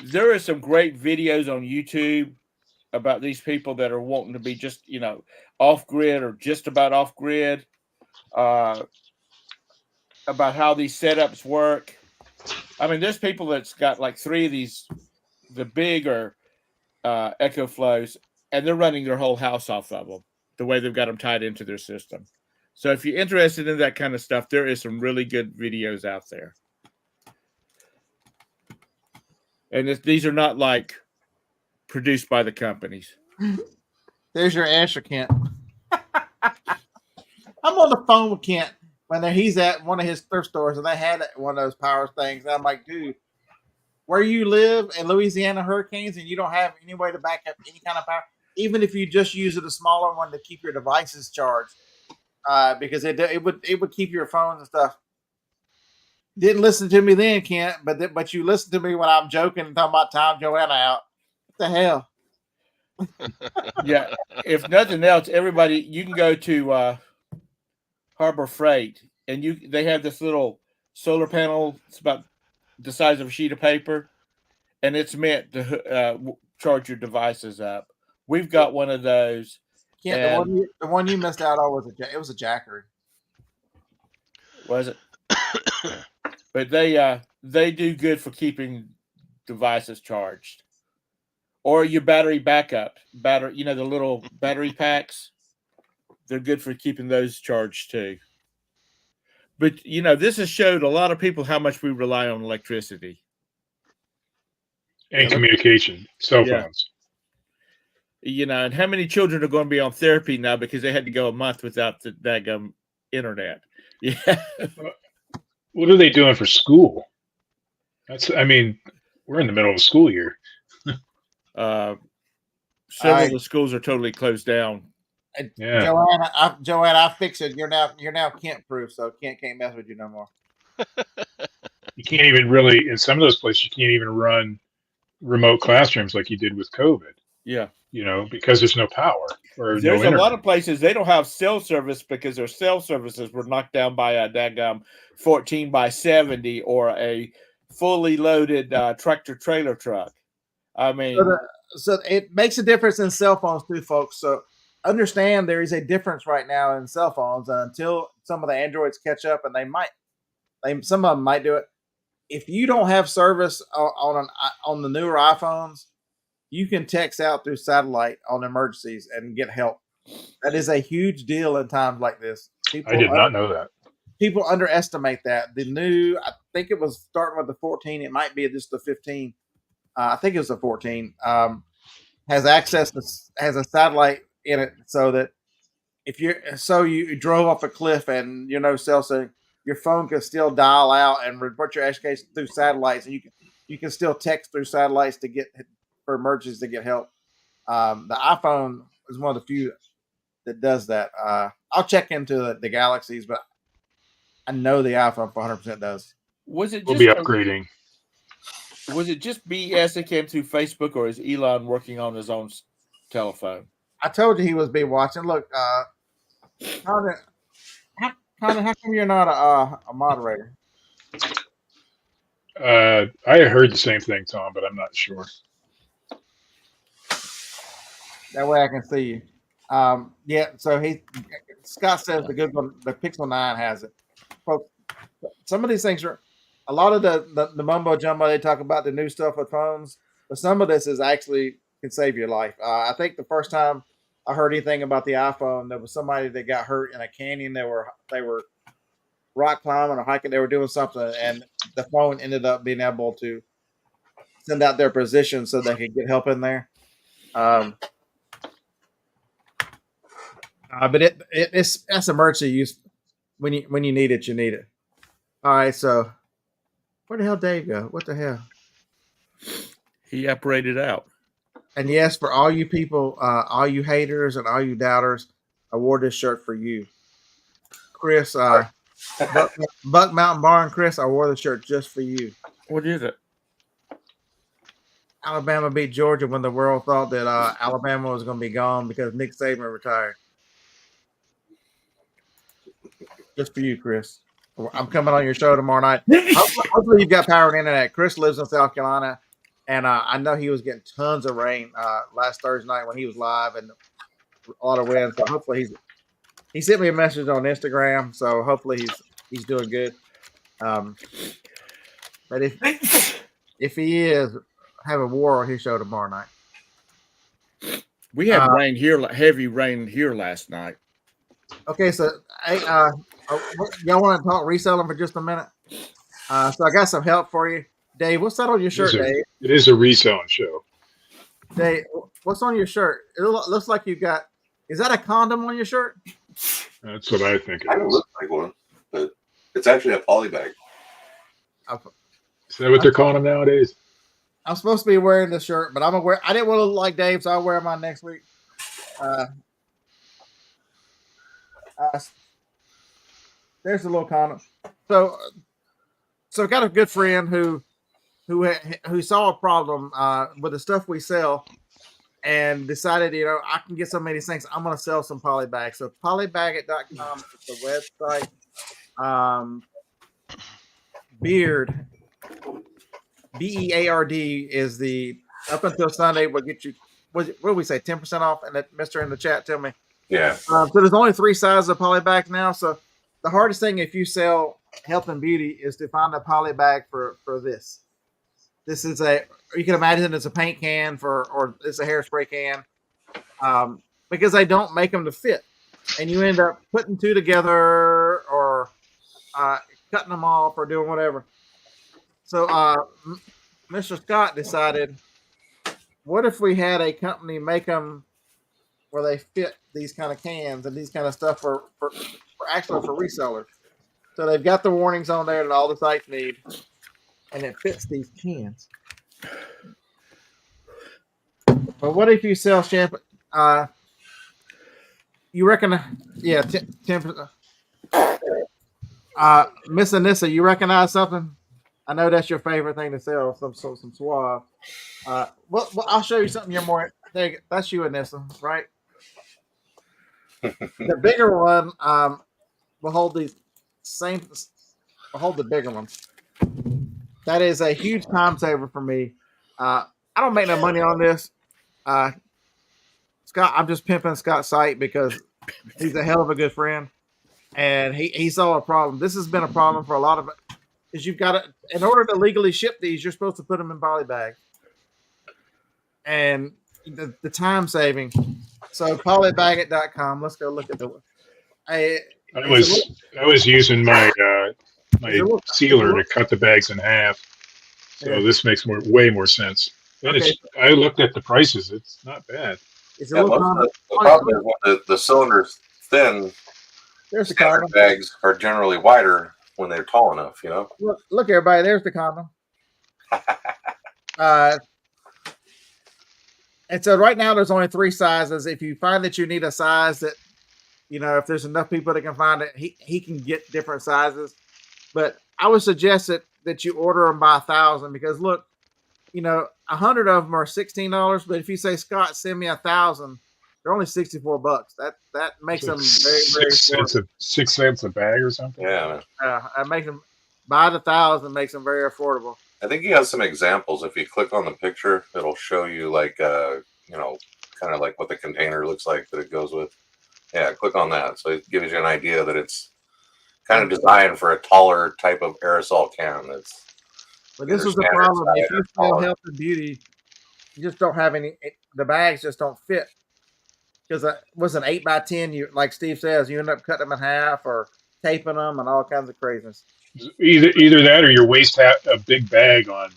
There are some great videos on YouTube about these people that are wanting to be just, off grid or just about off grid. About how these setups work. I mean, there's people that's got like 3 of these, the bigger Echo Flows, and they're running their whole house off of them, the way they've got them tied into their system. So if you're interested in that kind of stuff, there is some really good videos out there. And these are not like produced by the companies. There's your answer, Kent. I'm on the phone with Kent when he's at one of his thrift stores, and they had one of those power things. And I'm like, dude, where you live in Louisiana hurricanes and you don't have any way to back up any kind of power, even if you just use a smaller one to keep your devices charged, because it would keep your phones and stuff. Didn't listen to me then, Kent, but you listened to me when I'm joking and talking about Tom Joanna out. What the hell? Yeah. If nothing else, everybody, you can go to Harbor Freight, and they have this little solar panel. It's about the size of a sheet of paper, and it's meant to charge your devices up. We've got one of those. Yeah, the one you missed out on was a Jackery. Was it? But they do good for keeping devices charged, or your battery backup the little battery packs. They're good for keeping those charged too. But this has showed a lot of people how much we rely on electricity and communication, cell phones. And how many children are going to be on therapy now because they had to go a month without the daggum internet? Yeah. What are they doing for school? We're in the middle of the school year. Several of the schools are totally closed down. Yeah. Joanna, I fixed it. You're now Kent proof, so Kent can't mess with you no more. You can't even really, in some of those places, you can't even run remote classrooms like you did with COVID. Yeah. Because there's no power or there's no a lot of places they don't have cell service because their cell services were knocked down by a daggum 14x70 or a fully loaded tractor trailer truck. I mean, so it makes a difference in cell phones too, folks. So understand there is a difference right now in cell phones until some of the Androids catch up, and some of them might do it. If you don't have service on the newer iPhones, you can text out through satellite on emergencies and get help. That is a huge deal in times like this. I did not know that. People underestimate that. The new, I think it was starting with the 14. It might be just the 15. I think it was the 14. Has access to has a satellite in it, so that if you drove off a cliff and no cell phone, your phone can still dial out and report your education through satellites, and you can still text through satellites to get for emergencies to get help. The iPhone is one of the few that does that. I'll check into the Galaxies, but I know the iPhone 100% does. Was it We'll just be upgrading. was it just BS that came through Facebook, or is Elon working on his own telephone? I told you he was be watching. Look, Connor, how come you're not a moderator? I heard the same thing, Tom, but I'm not sure. That way I can see you. Yeah. So Scott says the Pixel 9 has it. Folks, some of these things are a lot of the mumbo jumbo. They talk about the new stuff with phones, but some of this is actually can save your life. I think the first time I heard anything about the iPhone, there was somebody that got hurt in a canyon. They were rock climbing or hiking. They were doing something, and the phone ended up being able to send out their position so they could get help in there. But that's emergency use. When you need it, you need it. All right, so where the hell Dave go? What the hell? He operated out. And yes, for all you people, all you haters and all you doubters, I wore this shirt for you, Chris. Buck Mountain Barn, Chris. I wore the shirt just for you. What is it? Alabama beat Georgia when the world thought that Alabama was going to be gone because Nick Saban retired. Just for you, Chris. I'm coming on your show tomorrow night. Hopefully you've got power and internet. Chris lives in South Carolina, and I know he was getting tons of rain last Thursday night when he was live and a lot of wind. So hopefully he sent me a message on Instagram. So hopefully he's doing good. But if he is, have a war on his show tomorrow night. We had rain here, heavy rain here last night. Okay, so hey, y'all want to talk reselling for just a minute? So I got some help for you, Dave. What's that on your shirt, Dave? It is a reselling show. Dave, what's on your shirt? It looks like you got. Is that a condom on your shirt? That's what I think I it don't is. look like one, but it's actually a poly bag. Is that what they're calling them nowadays? I'm supposed to be wearing this shirt, but I didn't want to look like Dave, so I'll wear mine next week. There's a little condom. So I got a good friend who saw a problem with the stuff we sell and decided, I can get so many things. I'm going to sell some poly bags. So polybagit.com is the website. Beard, BEARD is the up until Sunday will get you. What do we say? 10% off. And that Mr. in the chat tell me. Yeah. So there's only 3 sizes of poly bags now. So the hardest thing if you sell health and beauty is to find a poly bag for this. This is you can imagine it's a paint can or it's a hairspray can, because they don't make them to fit, and you end up putting 2 together or cutting them off or doing whatever. So Mr. Scott decided, what if we had a company make them where they fit these kind of cans and these kind of stuff for resellers. So they've got the warnings on there that all the sites need, and it fits these cans. But what if you sell shampoo? You reckon? Yeah, 10%. Miss Anissa, you recognize something? I know that's your favorite thing to sell. Some Suave. Well, I'll show you something. You're more. That's you, Anissa, right? The bigger one will hold these same. Will hold the bigger ones. That is a huge time saver for me. I don't make no money on this. Scott, I'm just pimping Scott's site because he's a hell of a good friend, and he saw a problem. This has been a problem for a lot of it. Is you've got to, in order to legally ship these, you're supposed to put them in poly bags. and the time saving. So polybaggett.com. Let's go look at the. I was using my my sealer to look, cut the bags in half, so yeah. this makes way more sense. And Okay. I looked at the prices; it's not bad. It's a Yeah, look most on. of the problem is when the cylinder's thin, There's the standard condom. bags are generally wider when they're tall enough, you know? Look, everybody. There's the condom. And so right now there's only 3 sizes. If you find that you need a size that, if there's enough people that can find it, he can get different sizes. But I would suggest that you order them by 1,000 because look, 100 of them are $16. But if you say, Scott, send me 1,000, they're only $64. That makes them very, very affordable. 6 cents a bag or something. Yeah, man. It makes them buy the 1,000 makes them very affordable. I think he has some examples. If you click on the picture, it'll show you like, kind of like what the container looks like that it goes with. Yeah, click on that. So it gives you an idea that it's kind of designed for a taller type of aerosol can. But this is the problem. If you sell health and beauty, you just don't have any. The bags just don't fit because it was an 8x10. You, like Steve says, you end up cutting them in half or taping them and all kinds of craziness. Either that or you waste a big bag on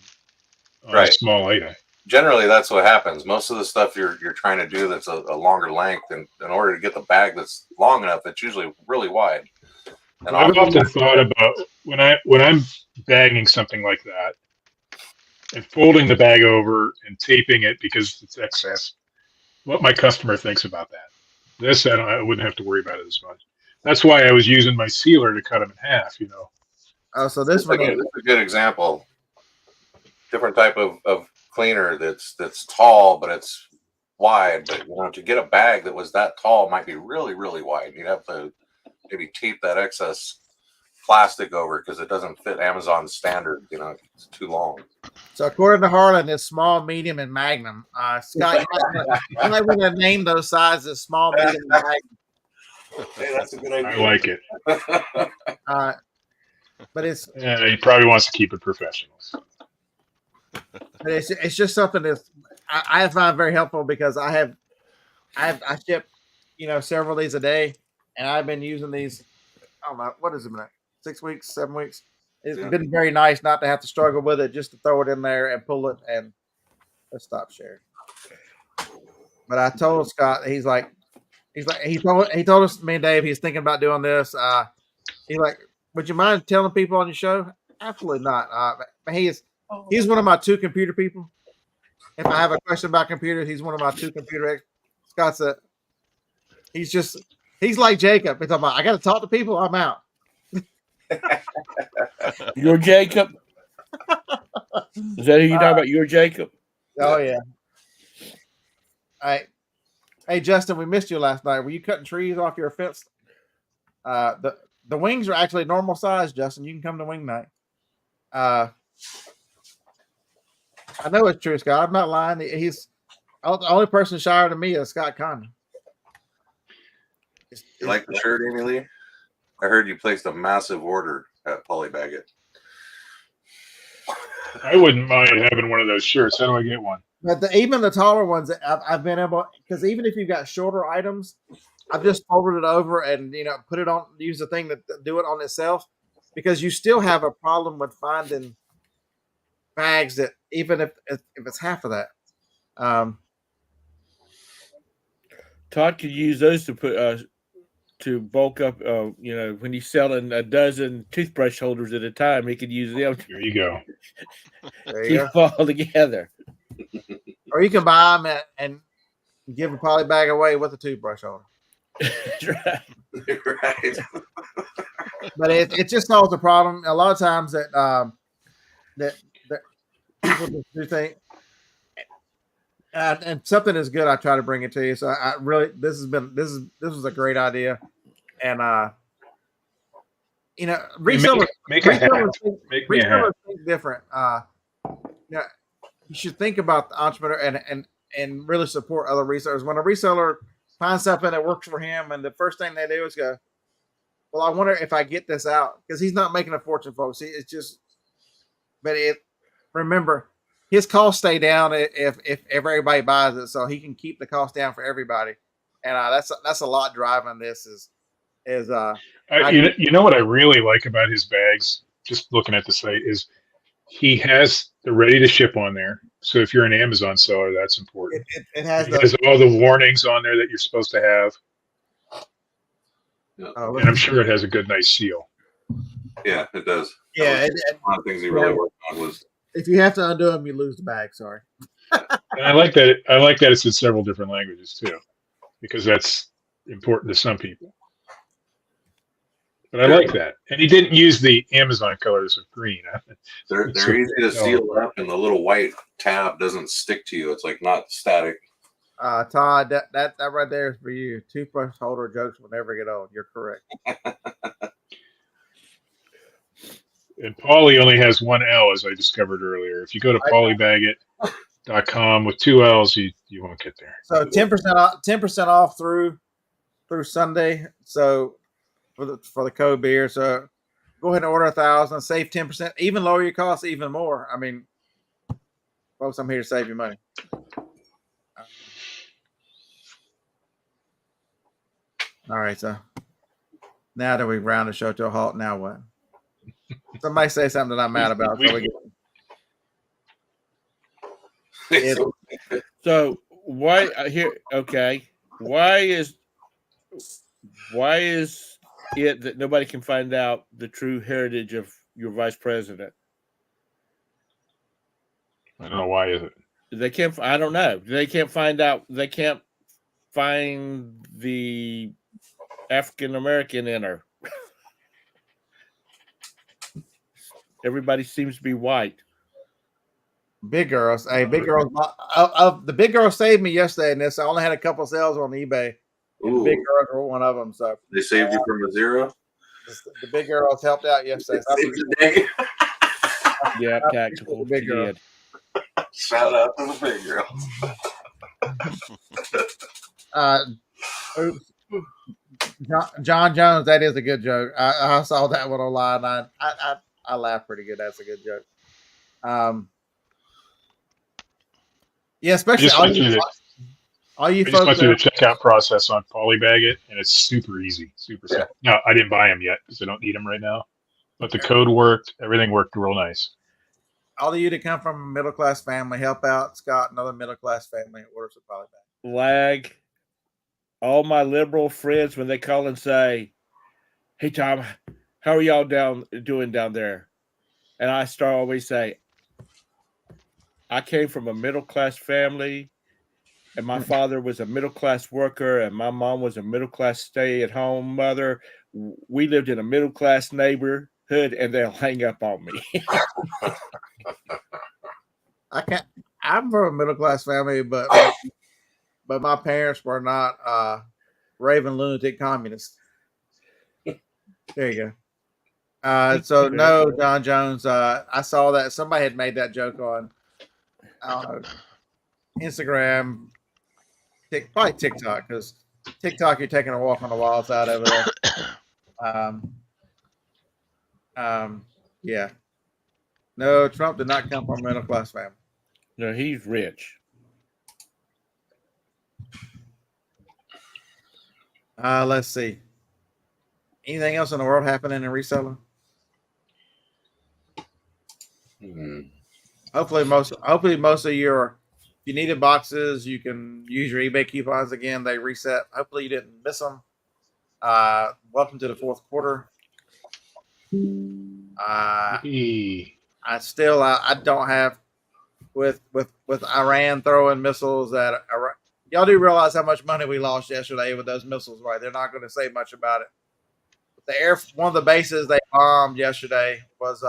right. a small item. Generally, that's what happens. Most of the stuff you're trying to do that's a longer length, and in order to get the bag that's long enough, it's usually really wide. And I've often thought about when I'm bagging something like that and folding the bag over and taping it because it's excess, what my customer thinks about that. This I wouldn't have to worry about it as much. That's why I was using my sealer to cut them in half. Oh, so this one is a good example. Different type of cleaner that's tall, but it's wide. But to get a bag that was that tall might be really, really wide. You'd have to maybe tape that excess plastic over because it doesn't fit Amazon standard. It's too long. So according to Harlan, it's small, medium, and magnum. Scott, you might want to name those sizes: small, medium, and magnum. Hey, that's a good idea. I like it. But it's he probably wants to keep it professional. But it's just something that I find very helpful because I ship several of these a day, and I've been using these. I don't know what is it been 6 weeks, 7 weeks. It's been very nice not to have to struggle with it, just to throw it in there and pull it. And let's stop sharing. But I told Scott, he told us, me and Dave, he's thinking about doing this. He's like, would you mind telling people on your show? Absolutely not. He's one of my 2 computer people. If I have a question about computers, he's one of my 2 computer. Scott's he's like Jacob. He's talking about, I got to talk to people. I'm out. You're Jacob. Is that who you talking about? You're Jacob. Oh yeah. All right. Hey Justin, we missed you last night. Were you cutting trees off your fence? The wings are actually normal size, Justin. You can come to wing night. I know it's true, Scott. I'm not lying. He's the only person shyer than me is Scott Condon. You like the shirt, Amy Lee? I heard you placed a massive order at Polly Baggett. I wouldn't mind having one of those shirts. How do I get one? But even the taller ones, I've been able, because even if you've got shorter items, I've just folded it over and put it on. Use the thing to do it on itself, because you still have a problem with finding bags that even if it's half of that. Todd could use those to put to bulk up. When he's selling a dozen toothbrush holders at a time, he could use them. There you go. There you Keep them all together. Or you can buy them and give a poly bag away with a toothbrush holder. Right. Right. But it just solves the problem. A lot of times that people just do think, and something is good, I try to bring it to you. So I really, this was a great idea, and resellers make a hat. Make me a hat. think different. You should think about the entrepreneur and really support other resellers. When a reseller finds something that works for him, and the first thing they do is go, well, I wonder if I get this out, because he's not making a fortune, folks. It's just, but remember, his costs stay down if everybody buys it, so he can keep the cost down for everybody. And that's a lot driving this is You know what I really like about his bags, just looking at the site, is he has the ready to ship on there. So if you're an Amazon seller, that's important. it has He has all the warnings on there that you're supposed to have. And I'm sure it has a good, nice seal. Yeah, it does. Yeah, one of the things he really worked on was. If you have to undo them, you lose the bag. Sorry. And I like that. I like that it's in several different languages too, because that's important to some people. But I like that. And he didn't use the Amazon colors of green. They're easy to seal up, and the little white tab doesn't stick to you. It's like not static. Todd, that right there is for you. Toothbrush holder jokes will never get old. You're correct. And Pauly only has one L, as I discovered earlier. If you go to paulybaggett.com with two L's, you won't get there. So 10% off through Sunday. So for the code beer. So go ahead and order 1,000, save 10%, even lower your costs even more. I mean, folks, I'm here to save you money. All right, so now that we round the show to a halt, now what? Somebody say something that I'm mad about. So why here? Okay, why is it that nobody can find out the true heritage of your vice president? I don't know, why is it? They can't. I don't know. They can't find out. They can't find the African American in her. Everybody seems to be white. Big girls. Hey, big girls. The big girls saved me yesterday in this. I only had a couple sales on eBay. And big girls were one of them. So they saved you from a zero. The big girls helped out yesterday. Yeah, tactical. Big girl. Shout out to the big girl. Oops. John Jones. That is a good joke. I saw that one online. I laughed pretty good. That's a good joke. Yeah, especially all you folks. I just went through the checkout process on Paulybaggett, and it's super easy, super simple. No, I didn't buy them yet because I don't need them right now. But the code worked. Everything worked real nice. All of you that come from a middle class family, help out Scott, another middle class family at orders of Paulybaggett. Lag. All my liberal friends, when they call and say, "Hey Tom, how are y'all doing down there?" And I always say, I came from a middle class family, and my father was a middle class worker, and my mom was a middle class stay at home mother. We lived in a middle class neighborhood, and they'll hang up on me. I'm from a middle class family, but my parents were not raving lunatic communists. There you go. So no, John Jones. I saw that somebody had made that joke on Instagram, probably TikTok, because TikTok you're taking a walk on the wild side over there. Yeah. No, Trump did not come from a middle class family. No, he's rich. Let's see. Anything else in the world happening in Reseller? Hopefully most of your, if you needed boxes, you can use your eBay coupons again. They reset. Hopefully you didn't miss them. Welcome to the fourth quarter. I don't have with Iran throwing missiles at y'all do realize how much money we lost yesterday with those missiles, right? They're not going to say much about it. One of the bases they bombed yesterday was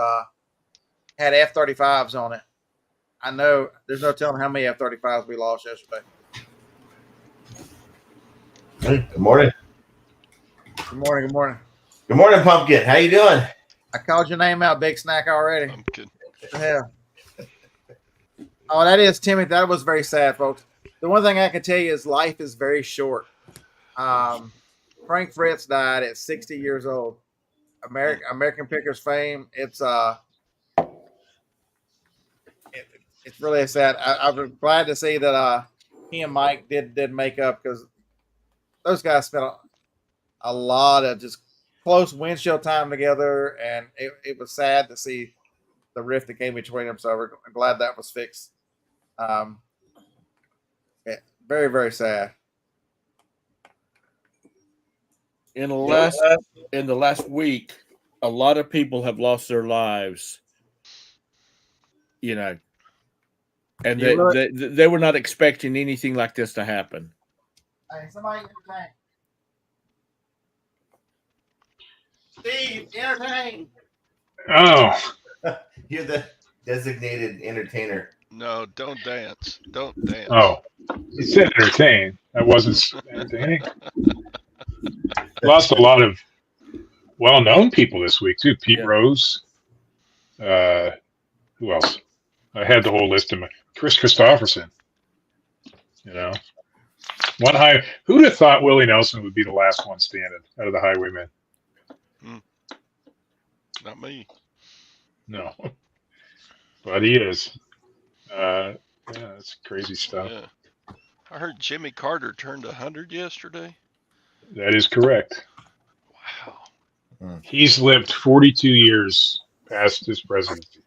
had F-35s on it. I know there's no telling how many F-35s we lost yesterday. Hey, good morning. Good morning. Good morning. Good morning, Pumpkin. How you doing? I called your name out, Big Snack, already. I'm good. What the hell? Oh, that is Timmy. That was very sad, folks. The one thing I can tell you is life is very short. Frank Fritz died at 60 years old. American Pickers fame. It's it's really sad. I was glad to see that he and Mike did make up, because those guys spent a lot of just close windshield time together, and it was sad to see the rift that came between them. So we're glad that was fixed. Very, very sad. In the last week, a lot of people have lost their lives. And they were not expecting anything like this to happen. Hey, somebody entertain. Steve, entertain. Oh, You're the designated entertainer. No, don't dance. Don't dance. oh, you said entertain. That wasn't entertaining. Lost a lot of well-known people this week too. Pete Rose. Who else? I had the whole list of Chris Christopherson. Who'd have thought Willie Nelson would be the last one standing out of the Highwaymen? Not me. No, but he is. That's crazy stuff. Yeah. I heard Jimmy Carter turned 100 yesterday. That is correct. Wow. He's lived 42 years past his presidency.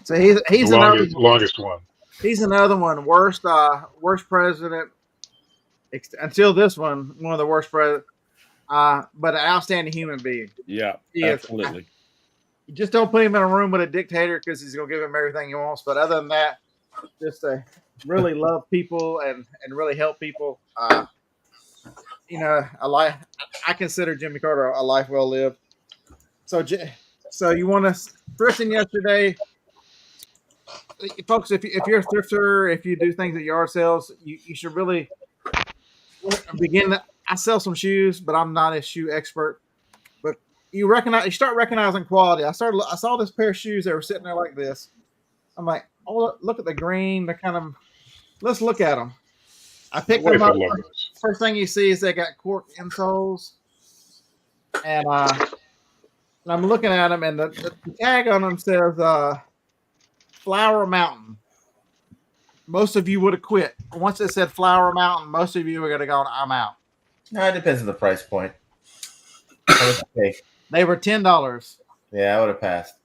So he's the longest one. He's another one. Worst president until this one. One of the worst presidents. But an outstanding human being. Yeah, absolutely. You just don't put him in a room with a dictator, because he's going to give him everything he wants. But other than that, just really love people and really help people. I consider Jimmy Carter a life well lived. So you want to thrifting yesterday, folks? If you're a thrifter, if you do things at yard sales, you should really begin. I sell some shoes, but I'm not a shoe expert. But you start recognizing quality. I saw this pair of shoes. They were sitting there like this. I'm like, oh, look at the green. Let's look at them. I picked them up. First thing you see is they got cork insoles, and I'm looking at them, and the tag on them says Flower Mountain. Most of you would have quit. Once it said Flower Mountain, most of you were going to go, I'm out. No, it depends on the price point. They were $10. Yeah, I would have passed.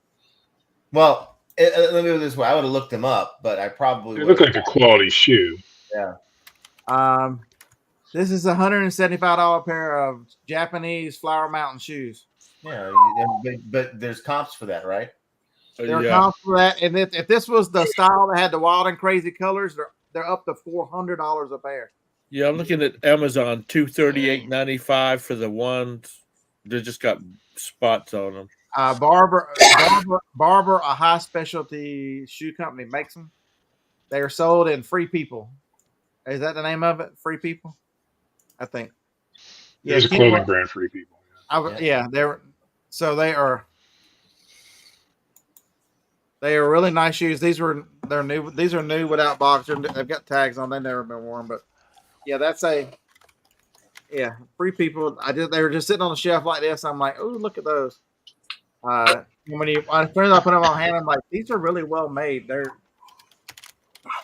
Well, let me do it this way. I would have looked them up, but I probably They look like a quality shoe. Yeah. This is a $175 pair of Japanese Flower Mountain shoes. Yeah, but there's comps for that, right? There are comps for that, and if this was the style that had the wild and crazy colors, they're up to $400 a pair. Yeah, I'm looking at Amazon, $238.95 for the ones. They just got spots on them. Barber, a high specialty shoe company, makes them. They are sold in Free People. Is that the name of it? Free People, I think. There's a clothing brand, Free People. They are really nice shoes. They're new. These are new without box. They've got tags on. They've never been worn, but yeah, Free People. They were just sitting on the shelf like this. I'm like, oh, look at those. As soon as I put them on hand, I'm like, these are really well made.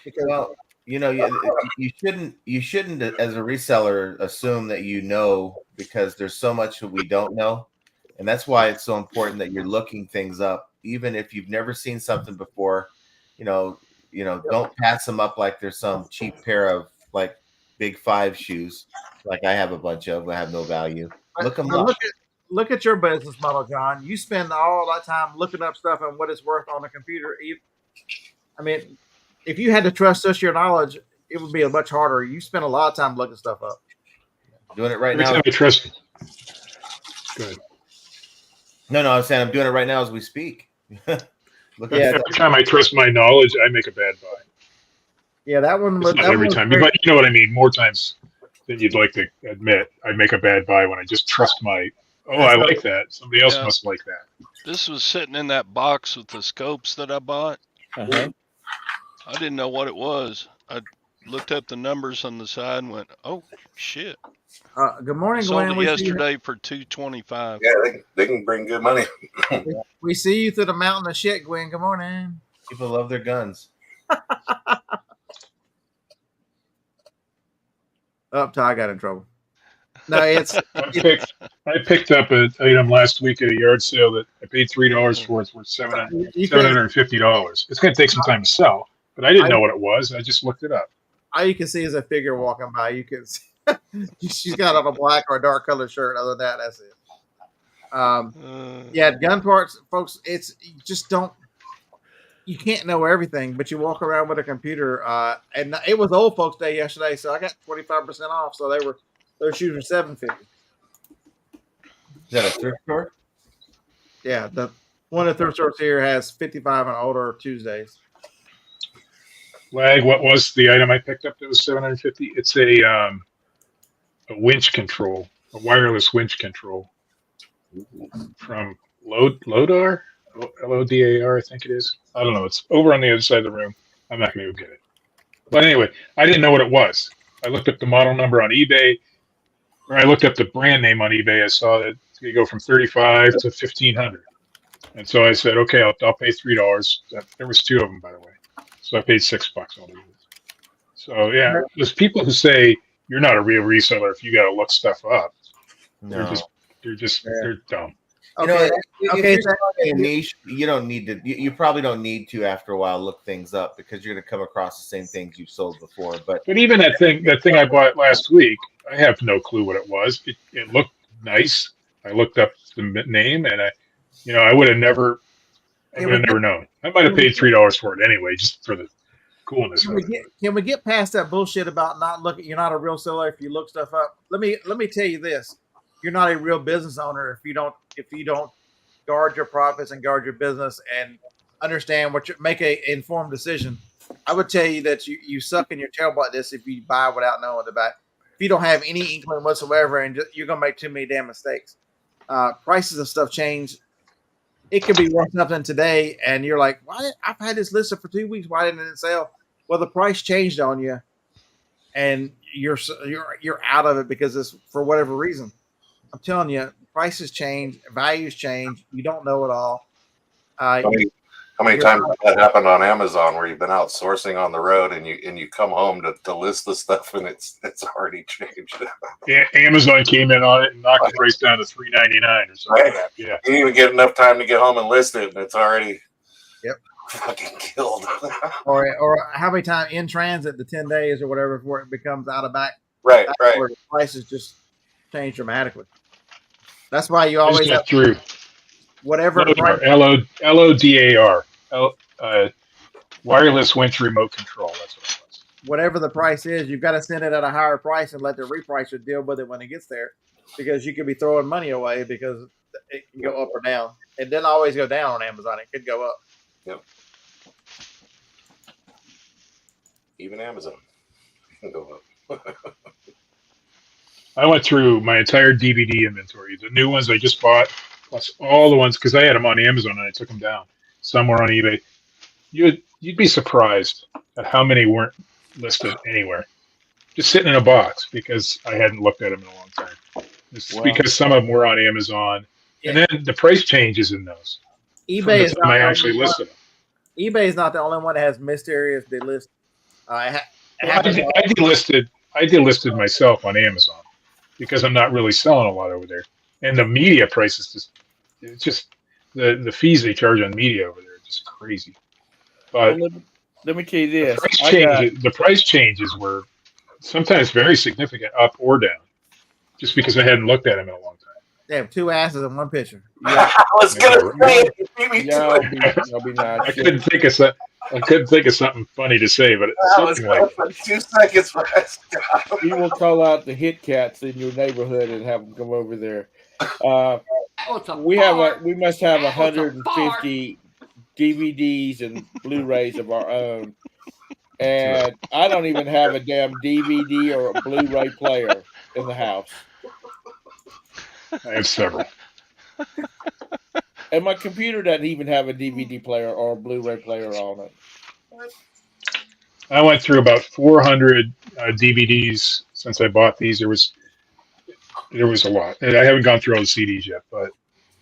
You shouldn't as a reseller assume that because there's so much that we don't know, and that's why it's so important that you're looking things up, even if you've never seen something before. Don't pass them up like there's some cheap pair of like Big Five shoes, like I have a bunch of. I have no value. Look them up. Look at your business model, John. You spend all that time looking up stuff and what it's worth on the computer. I mean, if you had to trust just your knowledge, it would be a much harder. You spend a lot of time looking stuff up. Doing it right Every now. time I trust. Good. No, I'm saying I'm doing it right now as we speak. Every time I trust my knowledge, I make a bad buy. Yeah, that one. It's not every time, but you know what I mean. More times than you'd like to admit, I make a bad buy when I just trust my. Oh, I like that. Somebody else must like that. This was sitting in that box with the scopes that I bought. Uh-huh. I didn't know what it was. I looked up the numbers on the side and went, "Oh shit!" Good morning, Sold Glenn. it yesterday for $225. Yeah, they can bring good money. We see you through the mountain of shit, Gwen. Good morning. People love their guns. Ty got in trouble. No, it's I picked up an item last week at a yard sale that I paid $3 for. It's worth you couldn't- $750. It's going to take some time to sell, but I didn't know what it was. I just looked it up. all you can see is a figure walking by. You can see she's got on a black or a dark colored shirt. Other than that, that's it. Yeah, gun parts, folks. It's you just don't. You can't know everything, but you walk around with a computer. And it was Old Folks Day yesterday, so I got 25% off. So they're shooting $750. Is that a thrift store? Yeah, the one of the thrift stores here has 55 and older Tuesdays. Lag, what was the item I picked up that was $750? It's a winch control, a wireless winch control from Lodar, Lodar, I think it is. I don't know. It's over on the other side of the room. I'm not going to go get it. But anyway, I didn't know what it was. I looked up the model number on eBay, or I looked up the brand name on eBay. I saw that you go from $35 to $1,500, and so I said, okay, I'll pay $3. There was two of them, by the way, so I paid $6 altogether. So yeah, there's people who say you're not a real reseller if you got to look stuff up. No. They're dumb. Okay, If you're in a niche, you don't need to. You probably don't need to after a while look things up because you're going to come across the same things you've sold before. But even that thing I bought last week, I have no clue what it was. It looked nice. I looked up the name, and I would have never known. I might have paid $3 for it anyway, just for the coolness. Can we get past that bullshit about not looking? You're not a real seller if you look stuff up. Let me tell you this: you're not a real business owner if you don't guard your profits and guard your business and understand make a informed decision. I would tell you that you suck in your tail about this if you buy without knowing about. If you don't have any inkling whatsoever, and you're gonna make too many damn mistakes. Prices of stuff change. It could be worth something today, and you're like, "Why? I've had this listed for 2 weeks. Why didn't it sell?" Well, the price changed on you, and you're out of it because it's for whatever reason. I'm telling you, prices change, values change. You don't know it all. How many times has that happened on Amazon where you've been out sourcing on the road and you come home to list the stuff and it's already changed? Yeah, Amazon came in on it and knocked the price down to $3.99 or something. Right. Yeah, you didn't even get enough time to get home and list it, and it's already fucking killed. or how many times in transit the 10 days or whatever before it becomes out of back. Right. Where the prices just change dramatically. That's why you always have through whatever LODAR, wireless winch remote control. That's what it was. Whatever the price is, you've got to send it at a higher price and let the repricer deal with it when it gets there, because you could be throwing money away because it can go up or down. It doesn't always go down on Amazon. It could go up. Yep. Even Amazon can go up. I went through my entire DVD inventory, the new ones I just bought, plus all the ones, because I had them on Amazon and I took them down. Some were on eBay. You'd be surprised at how many weren't listed anywhere. Just sitting in a box because I hadn't looked at them in a long time. It's because some of them were on Amazon. Yeah. And then the price changes in those. eBay is not I actually listed them. eBay is not the only one that has mysterious delist. I delisted myself on Amazon because I'm not really selling a lot over there. And the media prices just the fees they charge on media over there are just crazy. But let me tell you this. The price changes were sometimes very significant, up or down, just because I hadn't looked at them in a long time. They have two asses in one picture. Yeah. I was gonna say You'll be nice. I couldn't think of something funny to say, but something like that. 2 seconds. You will call out the hit cats in your neighborhood and have them come over there. We must have 150 DVDs and Blu-rays of our own, and I don't even have a damn DVD or a Blu-ray player in the house. I have several. And my computer doesn't even have a DVD player or a Blu-ray player on it. I went through about 400 DVDs since I bought these. There was a lot. And I haven't gone through all the CDs yet, but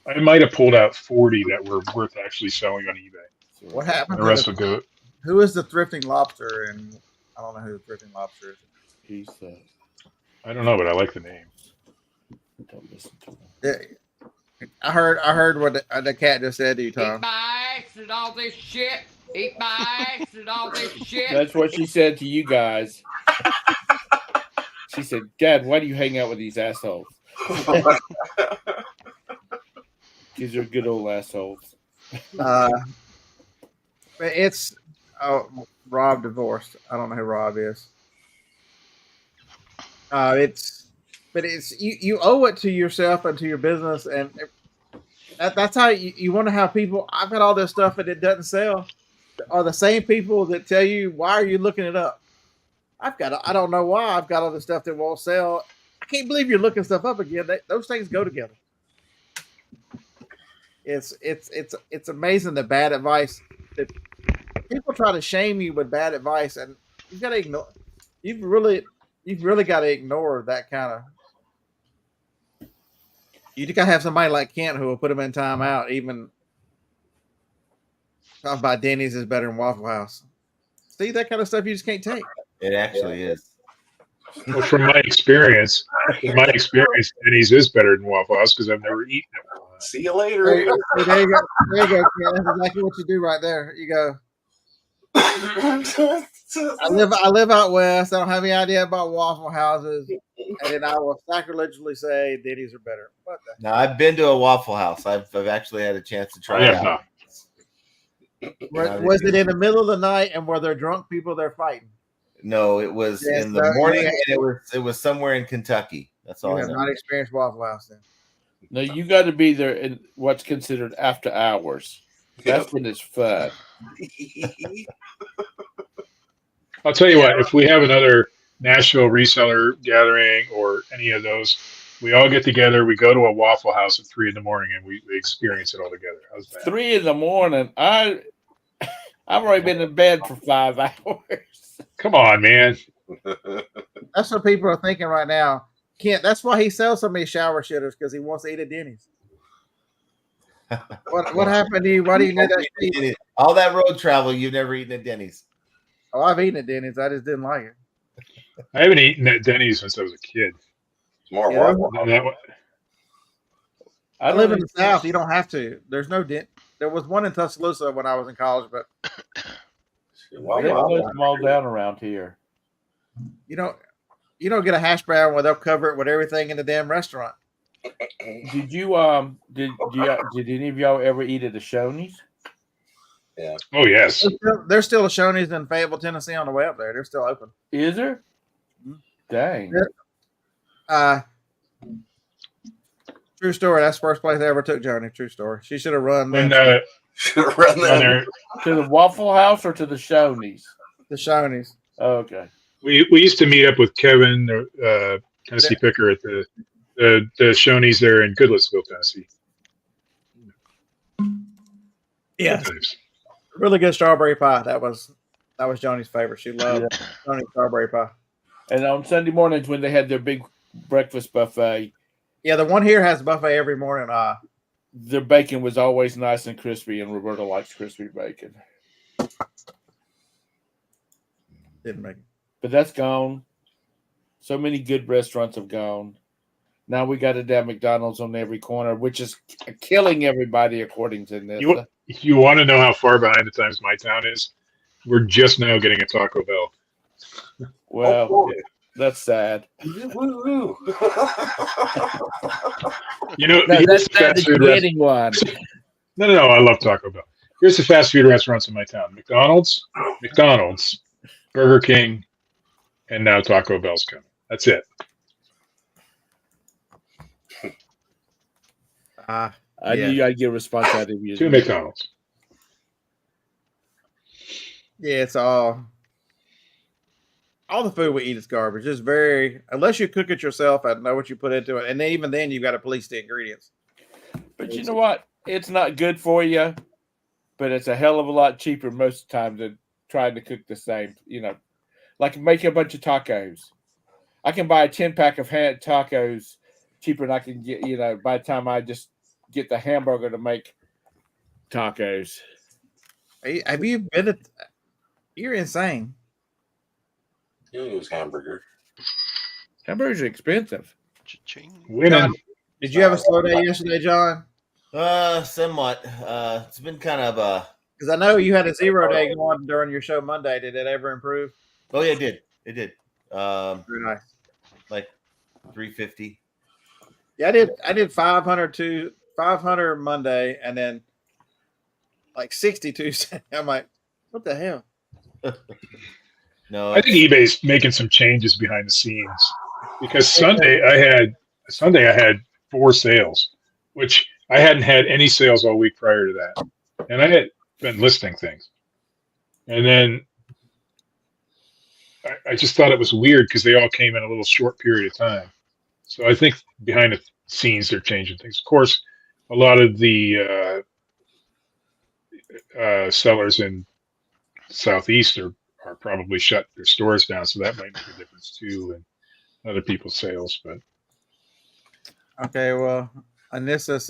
I might have pulled out 40 that were worth actually selling on eBay. What happened? The rest would go. Who is the thrifting lobster? And I don't know who the thrifting lobster is. He's I don't know, but I like the name. don't listen to him. Yeah, I heard what the cat just said to you, Eat Tom. my ass and all this shit. Eat my ass and all this shit. That's what she said to you guys. She said, "Dad, why do you hang out with these assholes? Because they're good old assholes." But it's Rob divorced. I don't know who Rob is. It's you owe it to yourself and to your business, and that's how you want to have people. I've got all this stuff and it doesn't sell. Are the same people that tell you, why are you looking it up? I don't know why I've got all this stuff that won't sell. I can't believe you're looking stuff up again. Those things go together. It's amazing the bad advice that people try to shame you with bad advice, and you've got to ignore. You've really got to ignore that kind of. You just got to have somebody like Kent who will put them in timeout. Even talk about Denny's is better than Waffle House. See, that kind of stuff you just can't take. It actually is. Well, from my experience, Denny's is better than Waffle House because I've never eaten it. See you later. There you go. There you go. Kent. That's exactly what you do right there. You go. I live out west. I don't have any idea about Waffle Houses, and then I will sacrilegiously say Denny's are better. What the? Now I've been to a Waffle House. I've actually had a chance to try I it have out. not. Was it in the middle of the night, and were there drunk people there fighting? No, it was Yes, in the morning, and it was somewhere in Kentucky. That's all You I have know. not experienced Waffle House then. No, you got to be there in what's considered after hours. That's when it's fun. I'll tell you what, if we have another Nashville reseller gathering or any of those, we all get together, we go to a Waffle House at 3 a.m. and we experience it all together. How's that? 3 a.m. I've already been in bed for 5 hours. Come on, man. That's what people are thinking right now. Kent, that's why he sells so many shower shitters, because he wants to eat at Denny's. What happened to you? Why do you need that shit? All that road travel, you've never eaten at Denny's. Oh, I've eaten at Denny's. I just didn't like it. I haven't eaten at Denny's since I was a kid. It's more Yeah. Waffle. I live in the South. You don't have to. There's no There was one in Tuscaloosa when I was in college, but We have a small down around here. you don't get a hash brown where they'll cover it with everything in the damn restaurant. Did you did any of y'all ever eat at the Shoney's? Yeah. Oh, yes. There's still a Shoney's in Fayetteville, Tennessee on the way up there. They're still open. Is there? Dang. True story. That's the first place I ever took Joni. True story. She should have run When Should have run there. To the Waffle House or to the Shoney's? the Shoney's. Okay. we used to meet up with Kevin, Tennessee Picker, at the Shoney's there in Goodlettsville, Tennessee. Yeah. Sometimes. Really good strawberry pie. That was Joni's favorite. She loved Joni's strawberry pie. And on Sunday mornings when they had their big breakfast buffet, Yeah, the one here has a buffet every morning. their bacon was always nice and crispy, and Roberta likes crispy bacon. Didn't make it. But that's gone. So many good restaurants have gone. Now we got a damn McDonald's on every corner, which is killing everybody according to this. You want to know how far behind the times my town is? We're just now getting a Taco Bell. Well, Oh, that's sad. woo-hoo. You know, No, here's that's the sad fast that you're food getting one. No, I love Taco Bell. Here's the fast food restaurants in my town: McDonald's, Burger King, and now Taco Bell's coming. That's it. I knew I'd get a response out of you. 2 McDonald's. Yeah, it's all the food we eat is garbage. It's very, unless you cook it yourself and know what you put into it, and then even then you've got to police the ingredients. But you know what? It's not good for you, but it's a hell of a lot cheaper most of the time than trying to cook the same. Like make a bunch of tacos. I can buy a 10-pack of tacos cheaper than I can get. By the time I just get the hamburger to make tacos. Have you been You're insane. You use hamburger. Hamburgers are expensive. Cha-ching. Winning. Did you have a slow day yesterday, John? Somewhat. It's been kind of Because I know you had a 0 day going during your show Monday. Did it ever improve? oh yeah, it did. It did. Very nice. Like 350. Yeah, I did 500 Monday, and then like 60 Tuesday. I'm like, what the hell? No, I think eBay's making some changes behind the scenes because Sunday I had 4 sales, which I hadn't had any sales all week prior to that, and I had been listing things, and then I just thought it was weird because they all came in a little short period of time. So I think behind the scenes they're changing things. Of course, a lot of the sellers in Southeast are probably shut their stores down, so that might make a difference too in other people's sales. But Okay, well, Anissa,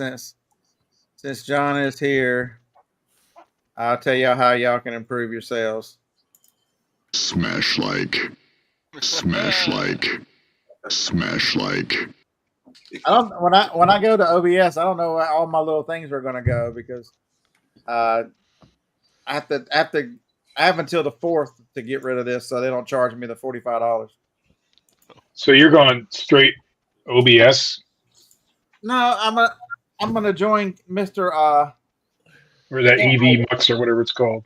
since John is here, I'll tell y'all how y'all can improve your sales. Smash like. Smash like. Smash like. I don't when I go to OBS, I don't know where all my little things are going to go because I have until the 4th to get rid of this, so they don't charge me the $45. so you're going straight OBS No, I'm gonna join Mr. or that EV Mux or whatever it's called.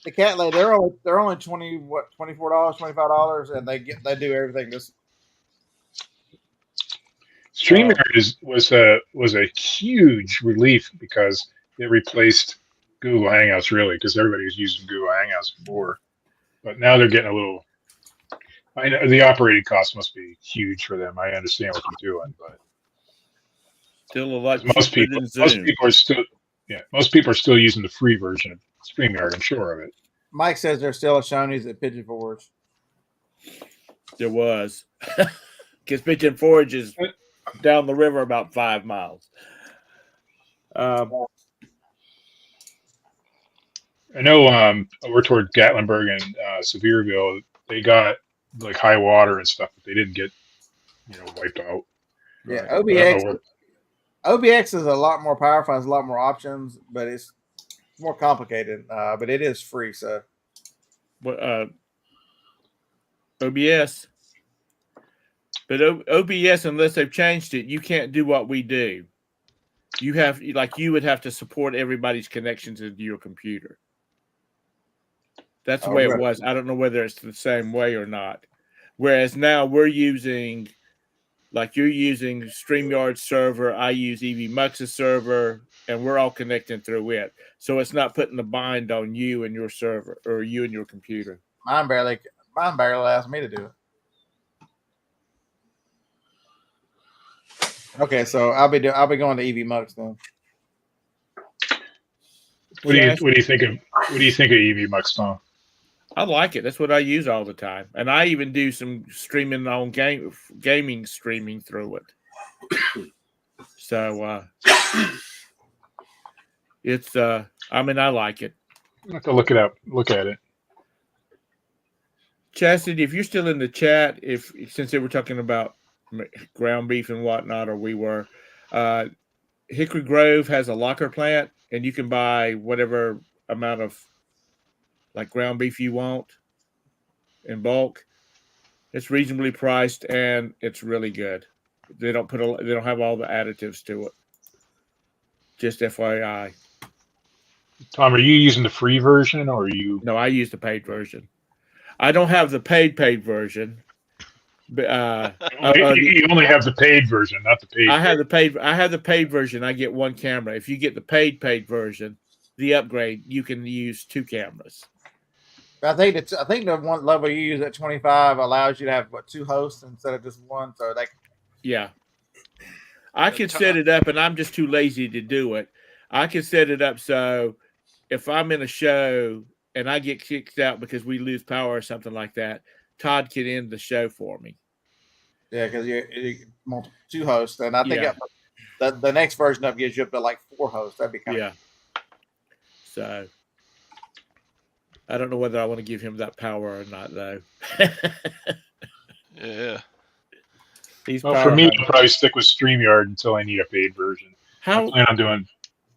The cat lady. They're only $24, $25, and they do everything. Just StreamYard was a huge relief because it replaced Google Hangouts really because everybody was using Google Hangouts before, but now they're getting a little. I know the operating cost must be huge for them. I understand what they're doing, but Still a lot most cheaper people than Zoom. most people are still using the free version of StreamYard. I'm sure of it. Mike says there's still a Shoney's at Pigeon Forge. There was. Because Pigeon Forge is down the river about 5 miles. I know over toward Gatlinburg and Sevierville, they got like high water and stuff, but they didn't get wiped out. Yeah, Right. OBX is a lot more powerful, has a lot more options, but it's more complicated. But it is free, so OBS. But OBS, unless they've changed it, you can't do what we do. You would have to support everybody's connections into your computer. That's the way it was. I don't know whether it's the same way or not. Whereas now we're using, like you're using StreamYard server, I use EV Mux's server, and we're all connecting through it. So it's not putting the bind on you and your server or you and your computer. mine barely allows me to do it. Okay, so I'll be going to EV Mux then. What do you think of EV Mux, Tom? I like it. That's what I use all the time, and I even do some streaming on gaming streaming through it. So it's I like it. I have to look it up. Look at it. Chastity, if you're still in the chat, since they were talking about ground beef and whatnot, or we were, Hickory Grove has a locker plant, and you can buy whatever amount of like ground beef you want in bulk. It's reasonably priced and it's really good. They don't have all the additives to it. Just FYI. Tom, are you using the free version or are you? No, I use the paid version. I don't have the paid version. But you only have the paid version, not the paid. I have the paid version. I get 1 camera. If you get the paid version, the upgrade, you can use 2 cameras. I think the one level you use at 25 allows you to have 2 hosts instead of just 1. So yeah, I could set it up, and I'm just too lazy to do it. I can set it up so if I'm in a show and I get kicked out because we lose power or something like that, Todd can end the show for me. Yeah, because you 2 hosts, and I think the next version of gives you up to like 4 hosts. That'd be kind of So I don't know whether I want to give him that power or not, though. Yeah. He's Well, for me, power I'll probably stick with StreamYard until I need a paid version. I How plan on doing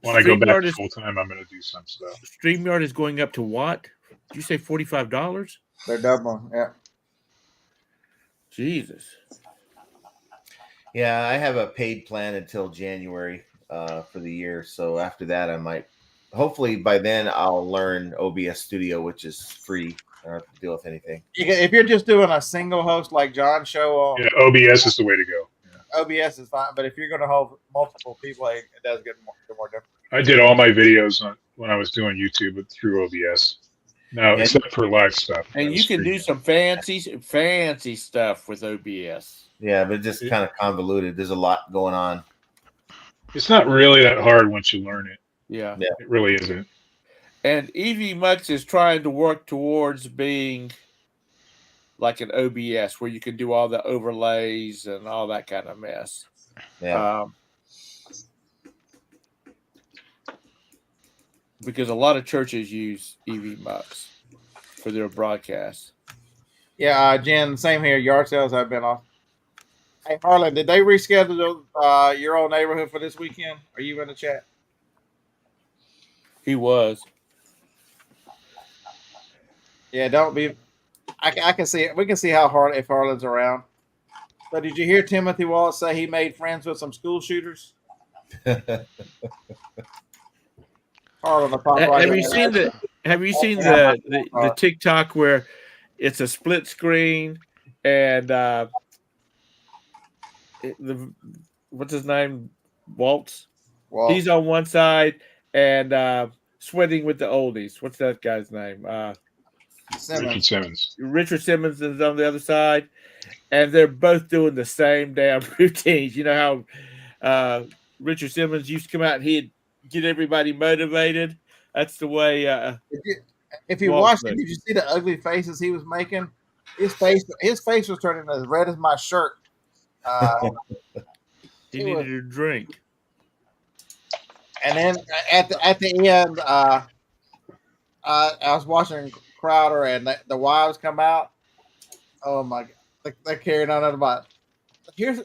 when I go back StreamYard to is full time. I'm going to do some stuff. StreamYard is going up to what? Did you say $45? They're doubling. Yeah. Jesus. Yeah, I have a paid plan until January for the year. So after that, I might, hopefully by then, I'll learn OBS Studio, which is free. I don't have to deal with anything. If you're just doing a single host like John's show on Yeah, OBS is the way to go. Yeah. OBS is fine, but if you're going to hold multiple people, it does get more different. I did all my videos when I was doing YouTube through OBS. Now, Yeah. except for live stuff. And you can do some fancy stuff with OBS. Yeah, but just kind of convoluted. There's a lot going on. It's not really that hard once you learn it. Yeah. It really isn't. And EV Mux is trying to work towards being like an OBS where you can do all the overlays and all that kind of mess. Yeah. Because a lot of churches use EV Mux for their broadcasts. Yeah, Jen, same here. Yard sales have been off. Hey, Harlan, did they reschedule your old neighborhood for this weekend? Are you in the chat? He was. Yeah, don't be. I can see it. We can see how hard if Harlan's around. But did you hear Timothy Wallace say he made friends with some school shooters? Harlan, Have you seen the TikTok where it's a split screen and what's his name? Waltz. He's on one side and sweating with the oldies. What's that guy's name? Richard Simmons. Richard Simmons is on the other side, and they're both doing the same damn routines. You know how Richard Simmons used to come out and he'd get everybody motivated. That's the way. If you watched it, did you see the ugly faces he was making? His face was turning as red as my shirt. He needed a drink. And then at the end, I was watching Crowder and the wives come out. Oh my God, they're carrying on about. Here's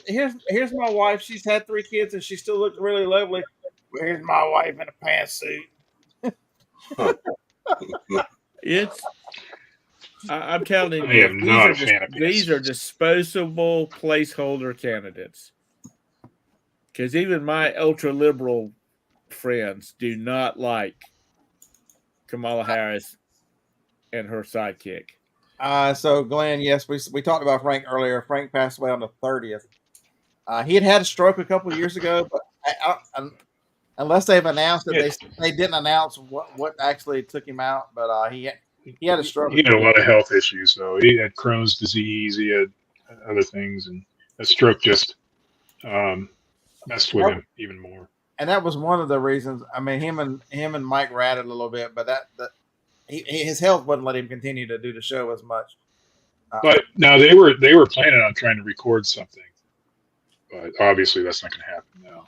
my wife. She's had 3 kids and she still looks really lovely. Here's my wife in a pantsuit. I'm telling you, I am not a fan of these are disposable placeholder candidates. Because even my ultra liberal friends do not like Kamala Harris and her sidekick. So Glenn, yes, we talked about Frank earlier. Frank passed away on the 30th. He had a stroke a couple of years ago, but unless they've announced it, they didn't announce what actually took him out. But he had a stroke. He had a lot of health issues, though. He had Crohn's disease. He had other things, and a stroke just messed with him even more. And that was one of the reasons. I mean, him and Mike ratted a little bit, but his health wouldn't let him continue to do the show as much. But now they were planning on trying to record something, but obviously that's not going to happen now.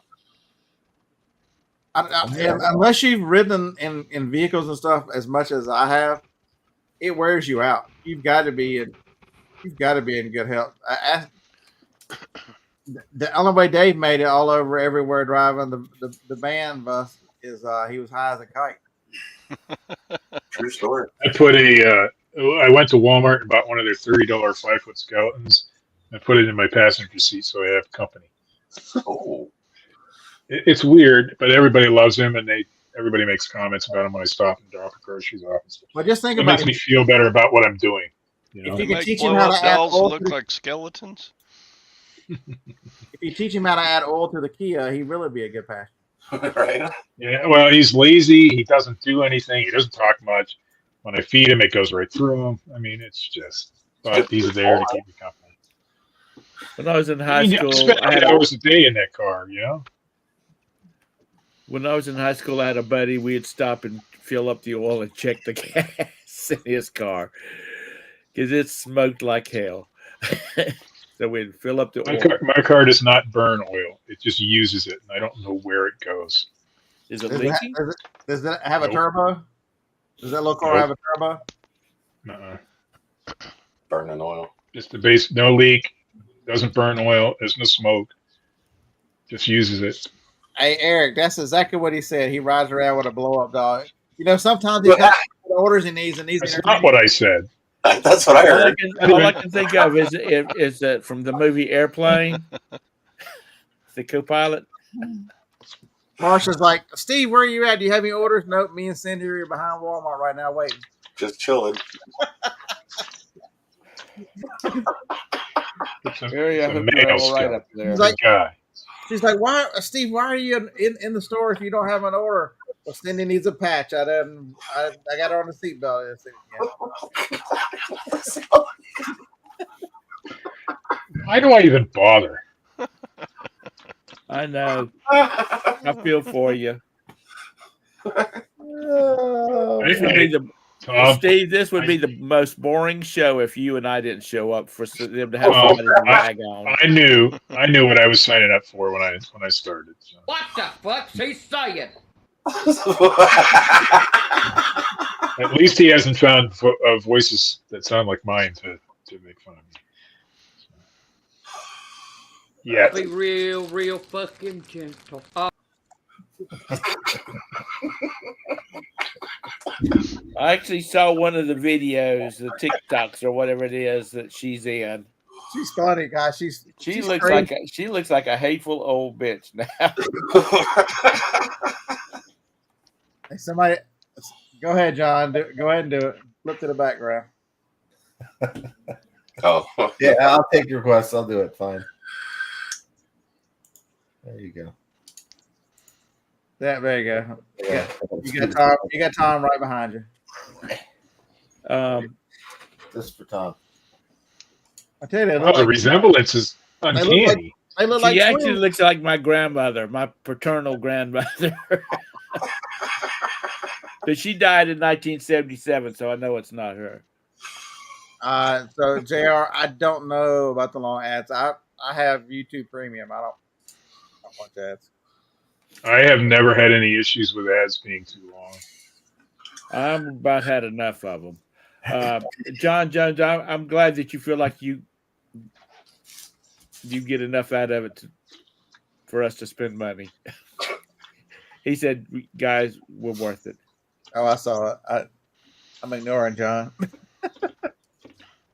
Unless you've ridden in vehicles and stuff as much as I have, it wears you out. You've got to be in good health. The only way Dave made it all over everywhere driving the van bus is he was high as a kite. True story. I went to Walmart and bought one of their $30 5-foot skeletons. I put it in my passenger seat so I have company. Oh. It's weird, but everybody loves him, and everybody makes comments about him when I stop and drop the groceries off and stuff. Well, just think it about makes me feel better about what I'm doing. You know? If you Make can teach him how to add dolls oil look like skeletons. if you teach him how to add oil to the Kia, he'd really be a good passenger. Right? Yeah, well, he's lazy. He doesn't do anything. He doesn't talk much. When I feed him, it goes right through him. I mean, it's just, but he's there to keep me company. When I was in high school, I spent 8 hours a day in that car, you know? When I was in high school, I had a buddy. We'd stop and fill up the oil and check the gas in his car because it smoked like hell. So we'd fill up the oil. My car does not burn oil. It just uses it, and I don't know where it goes. Is it leaking? Does it have a turbo? Does that little car Nope. have a turbo? Burning oil. Just the base, no leak, doesn't burn oil, there's no smoke, just uses it. Hey, Eric, that's exactly what he said. He rides around with a blow up dog. You know, sometimes he's got orders he needs and these. That's not what I said. That's what I heard. All I can think of is that from the movie Airplane, the co-pilot. Marsha's like, Steve, where are you at? Do you have any orders? Nope. Me and Cindy are behind Walmart right now waiting. Just chilling. It's a, Harry, I it's a hope you're male all right skill. up there. He's like, Guy. she's like, why, Steve? Why are you in the store if you don't have an order? Well, Cindy needs a patch. I got her on the seatbelt. Why do I even bother? I know. I feel for you. This would be the Tom, Steve. This would be the most boring show if you and I didn't show up for them to have somebody to rag on. I knew what I was signing up for when I started. So. What the fuck's he saying? At least he hasn't found voices that sound like mine to make fun of me. Yeah. Be real fucking gentle. Oh, I actually saw one of the videos, the TikToks or whatever it is that she's in. She's funny, guys. She looks like a hateful old bitch now. Hey, somebody, go ahead, John. Go ahead and do it. Flip to the background. Oh, Yeah, I'll take your request. I'll do it. Fine. There you go. There you go. Yeah. You got Tom right behind you. This is for Tom. I tell you, they Oh, look the like, resemblance is uncanny. they look She like actually twins. looks like my grandmother, my paternal grandmother. But she died in 1977, so I know it's not her. So JR, I don't know about the long ads. I have YouTube Premium. I don't watch ads. I have never had any issues with ads being too long. I'm about had enough of them. John Jones, I'm glad that you feel like you get enough out of it for us to spend money. He said, guys, we're worth it. Oh, I saw it. I'm ignoring John.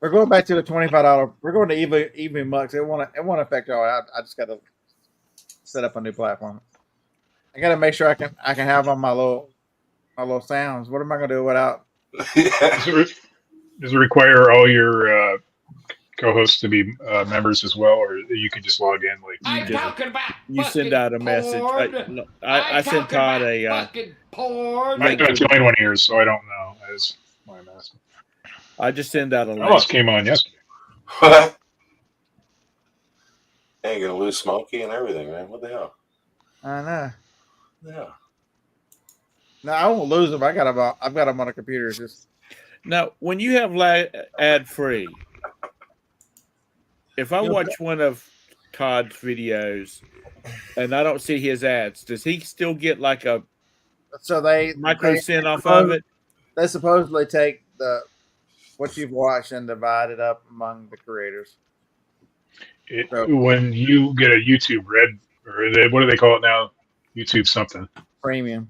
We're going back to the $25. We're going to evening mucks. It won't affect y'all. I just got to set up a new platform. I got to make sure I can have on my little sounds. What am I going to do without? Does it require all your co-hosts to be members as well, or you can just log in? Like I'm talking about you send out a message. I sent Todd a. fucking porn. I don't join one of yours, so I don't know. That's why I'm asking. I just send out a I link. almost came on yesterday. Hey, you're gonna lose Smokey and everything, man. What the hell? I know. Yeah. No, I won't lose them. I've got them on a computer. It's just Now, when you have ad free, if I watch one of Todd's videos and I don't see his ads, does he still get like a micro cent off of it? They supposedly take what you've watched and divide it up among the creators. When you get a YouTube Red, or what do they call it now? YouTube something. Premium.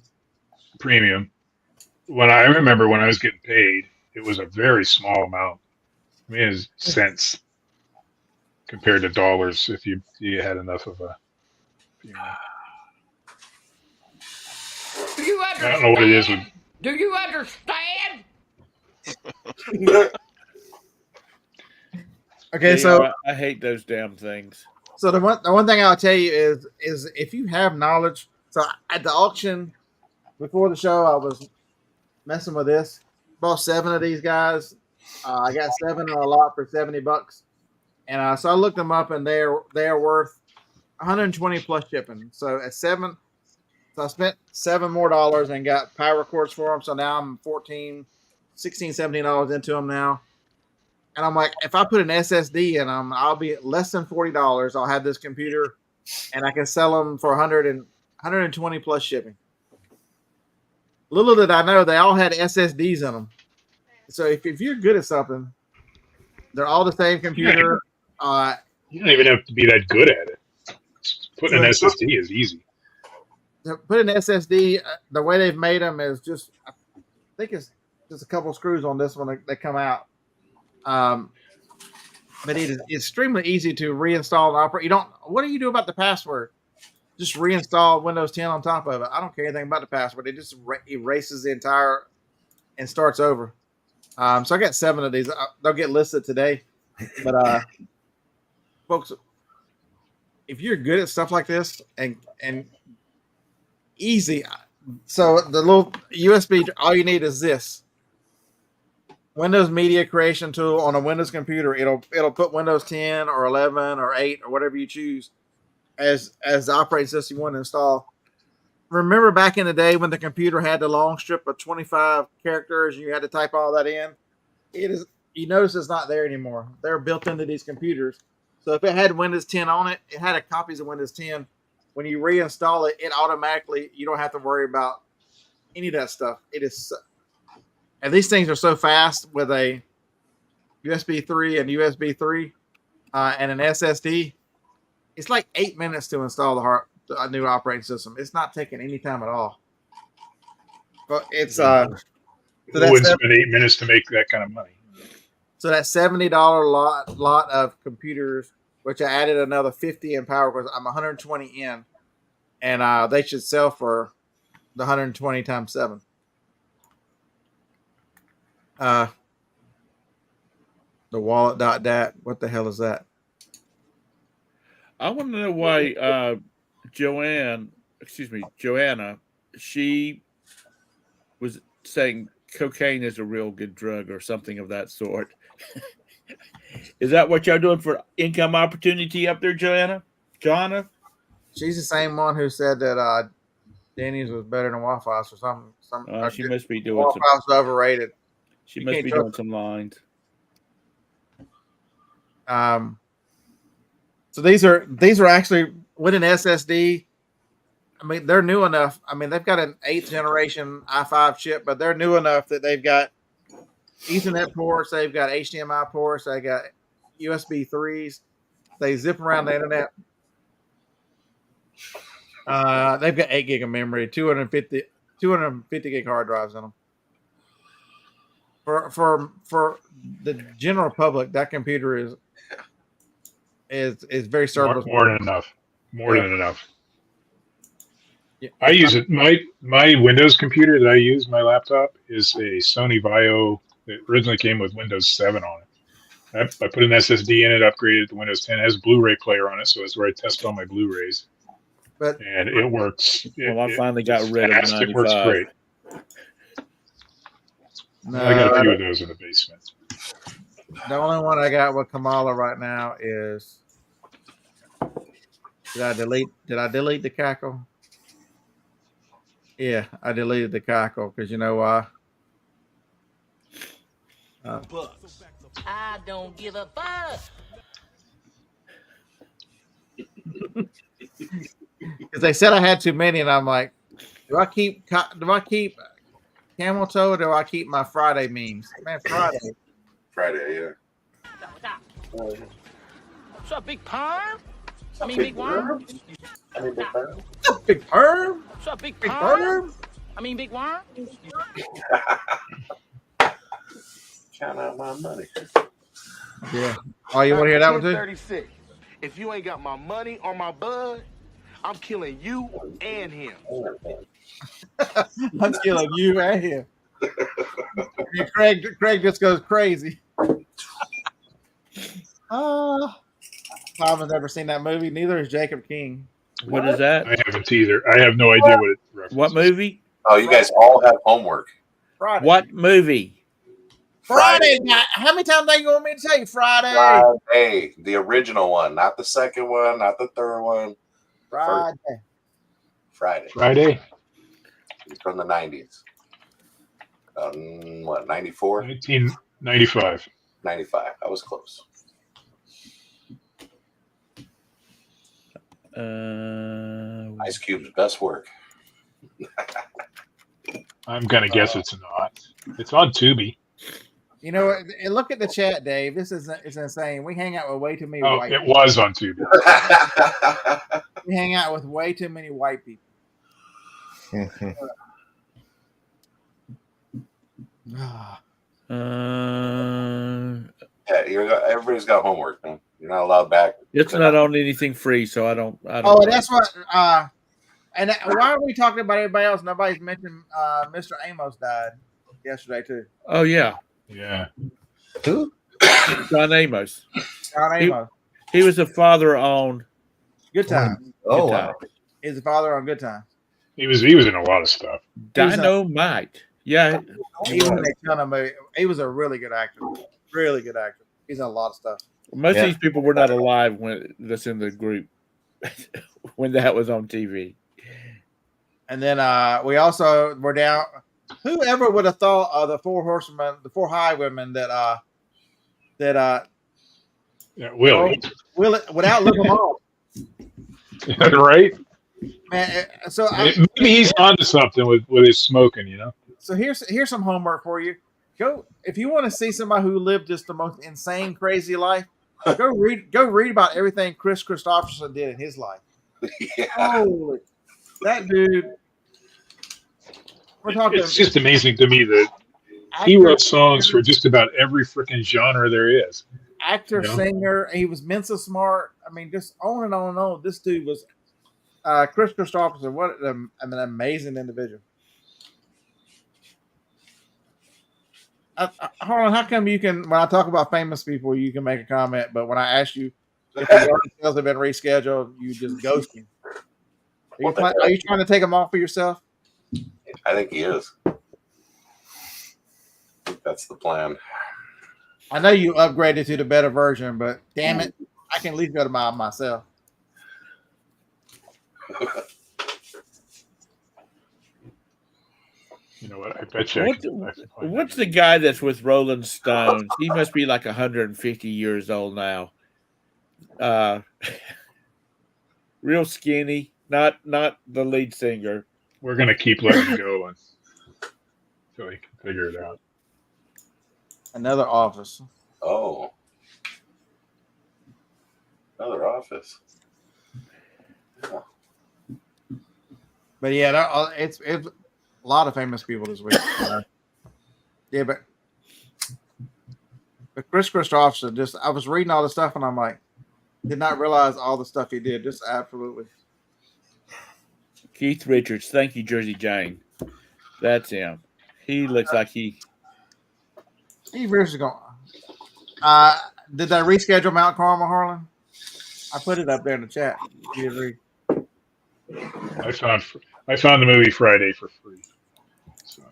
I remember when I was getting paid, it was a very small amount. I mean, it was cents compared to dollars if you had enough of a. Do you understand? I don't know what it is with. Do you understand? Okay, Yeah, so I hate those damn things. So the one thing I'll tell you is if you have knowledge. So at the auction before the show, I was messing with this. Bought 7 of these guys. I got 7 on a lot for $70, and so I looked them up, and they're worth $120 plus shipping. So at 7, so I spent $7 more and got power cords for them. So now I'm $16, $17 into them now. And I'm like, if I put an SSD in them, I'll be at less than $40. I'll have this computer, and I can sell them for $120 plus shipping. little did I know they all had SSDs in them. So if you're good at something, they're all the same computer. You don't even have to be that good at it. Putting an SSD is easy. To put an SSD, the way they've made them is just, I think it's just a couple screws on this one that come out. But it is extremely easy to reinstall and operate. What do you do about the password? Just reinstall Windows 10 on top of it. I don't care anything about the password. It just erases the entire and starts over. So I got 7 of these. They'll get listed today. But folks, if you're good at stuff like this and easy, so the little USB, all you need is this Windows Media Creation tool on a Windows computer. It'll put Windows 10 or 11 or 8 or whatever you choose as the operating system you want to install. Remember back in the day when the computer had the long strip of 25 characters and you had to type all that in? You notice it's not there anymore. They're built into these computers. So if it had Windows 10 on it, it had copies of Windows 10. When you reinstall it, it automatically, you don't have to worry about any of that stuff. And these things are so fast with a USB 3 and USB 3 and an SSD. It's like 8 minutes to install a new operating system. It's not taking any time at all. But it's Who wouldn't spend 8 minutes to make that kind of money? So that $70 lot of computers, which I added another 50 in power because I'm 120 in, and they should sell for the 120 times 7. The wallet.dat. What the hell is that? I want to know why Joanna, she was saying cocaine is a real good drug or something of that sort. Is that what y'all doing for income opportunity up there, Joanna? She's the same one who said that Denny's was better than Waffle House or something. She must be doing Waffle House is overrated. She must be doing some lines. So these are actually with an SSD. I mean, they're new enough. I mean, they've got an 8th generation i5 chip, but they're new enough that they've got Ethernet ports, they've got HDMI ports, they got USB 3s. They zip around the internet. They've got 8 gig of memory, 250 gig hard drives in them. For the general public, that computer is very serviceable. More than enough. More than enough. Yeah. I use it. My Windows computer that I use, my laptop, is a Sony Vaio that originally came with Windows 7 on it. I put an SSD in it, upgraded to Windows 10. It has a Blu-ray player on it, so that's where I test all my Blu-rays. And it works. I finally got rid of 95. It works great. No, I got a few of those in the basement. The only one I got with Kamala right now is. Did I delete the cackle? Yeah, I deleted the cackle because you know why? I don't give a fuck. Because they said I had too many, and I'm like, do I keep camel toe or do I keep my Friday memes? Man, Friday, yeah. What's up, big perm? I mean, big worm. Big perm. What's up, big perm? I mean, big worm. Count out my money. Yeah. Oh, you want to hear that one too? 36. If you ain't got my money or my bud, I'm killing you and him. I'm killing you and him. Yeah, Craig just goes crazy. Tom has never seen that movie. Neither has Jacob King. What is that? I haven't either. I have no idea what it references. What movie? Oh, you guys all have homework. Friday. What movie? Friday. How many times are you want me to tell you Friday? Friday, the original one, not the second one, not the third one. Friday. Friday. From the 90s. What, 94? 1995. 95. I was close. Ice Cube's best work. I'm gonna guess it's not. It's on Tubi. You know, look at the chat, Dave. This is it's insane. We hang out with way too many Oh, white. it was on Tubi. We hang out with way too many white people. Yeah, everybody's got homework. Man. You're not allowed back. It's not on anything free, so I don't. Oh, that's what. And why are we talking about everybody else? Nobody's mentioned Mr. Amos died yesterday too. Oh yeah, Yeah. Who? John Amos. John Amos. He was a father on Good Times. Oh, Good wow. Times. He's a father on Good Times. He was in a lot of stuff. Dynamite. Yeah, He was in a ton of movies. He was a really good actor. Really good actor. He's in a lot of stuff. most of these people were not alive when that's in the group when that was on TV. And then we also were down. Whoever would have thought of the four horsemen, the four highwaymen that Willie. will it without looking off, Right? man. So Maybe he's onto something with his smoking, you know. So here's some homework for you. Go if you want to see somebody who lived just the most insane, crazy life. Go read about everything Chris Christopherson did in his life. Yeah. Holy, that dude. We're talking. It's just amazing to me that he actor, wrote songs for just about every freaking genre there is. actor, you know? singer. He was Mensa smart. I mean, just on and on and on. This dude was Chris Christopherson. What an amazing individual. Hold on, how come you can, when I talk about famous people, you can make a comment, but when I ask you if the yard sales have been rescheduled, you just ghost me? Are you trying to take them off for yourself? I think he is. That's the plan. I know you upgraded to the better version, but damn it, I can at least go to myself. You know what? I bet you. What's the guy that's with Rolling Stones? He must be like 150 years old now. Real skinny, not the lead singer. We're gonna keep letting him go until he can figure it out. Another Office. Oh. Another Office. Yeah. But yeah, it's a lot of famous people this week. Yeah, but Chris Christopherson, just I was reading all the stuff and I'm like, did not realize all the stuff he did. Just absolutely. Keith Richards, thank you, Jersey Jane. That's him. He looks like he. Steve Richards going. Did they reschedule Mount Carmel, Harlan? I put it up there in the chat. You agree? I found the movie Friday for free. So,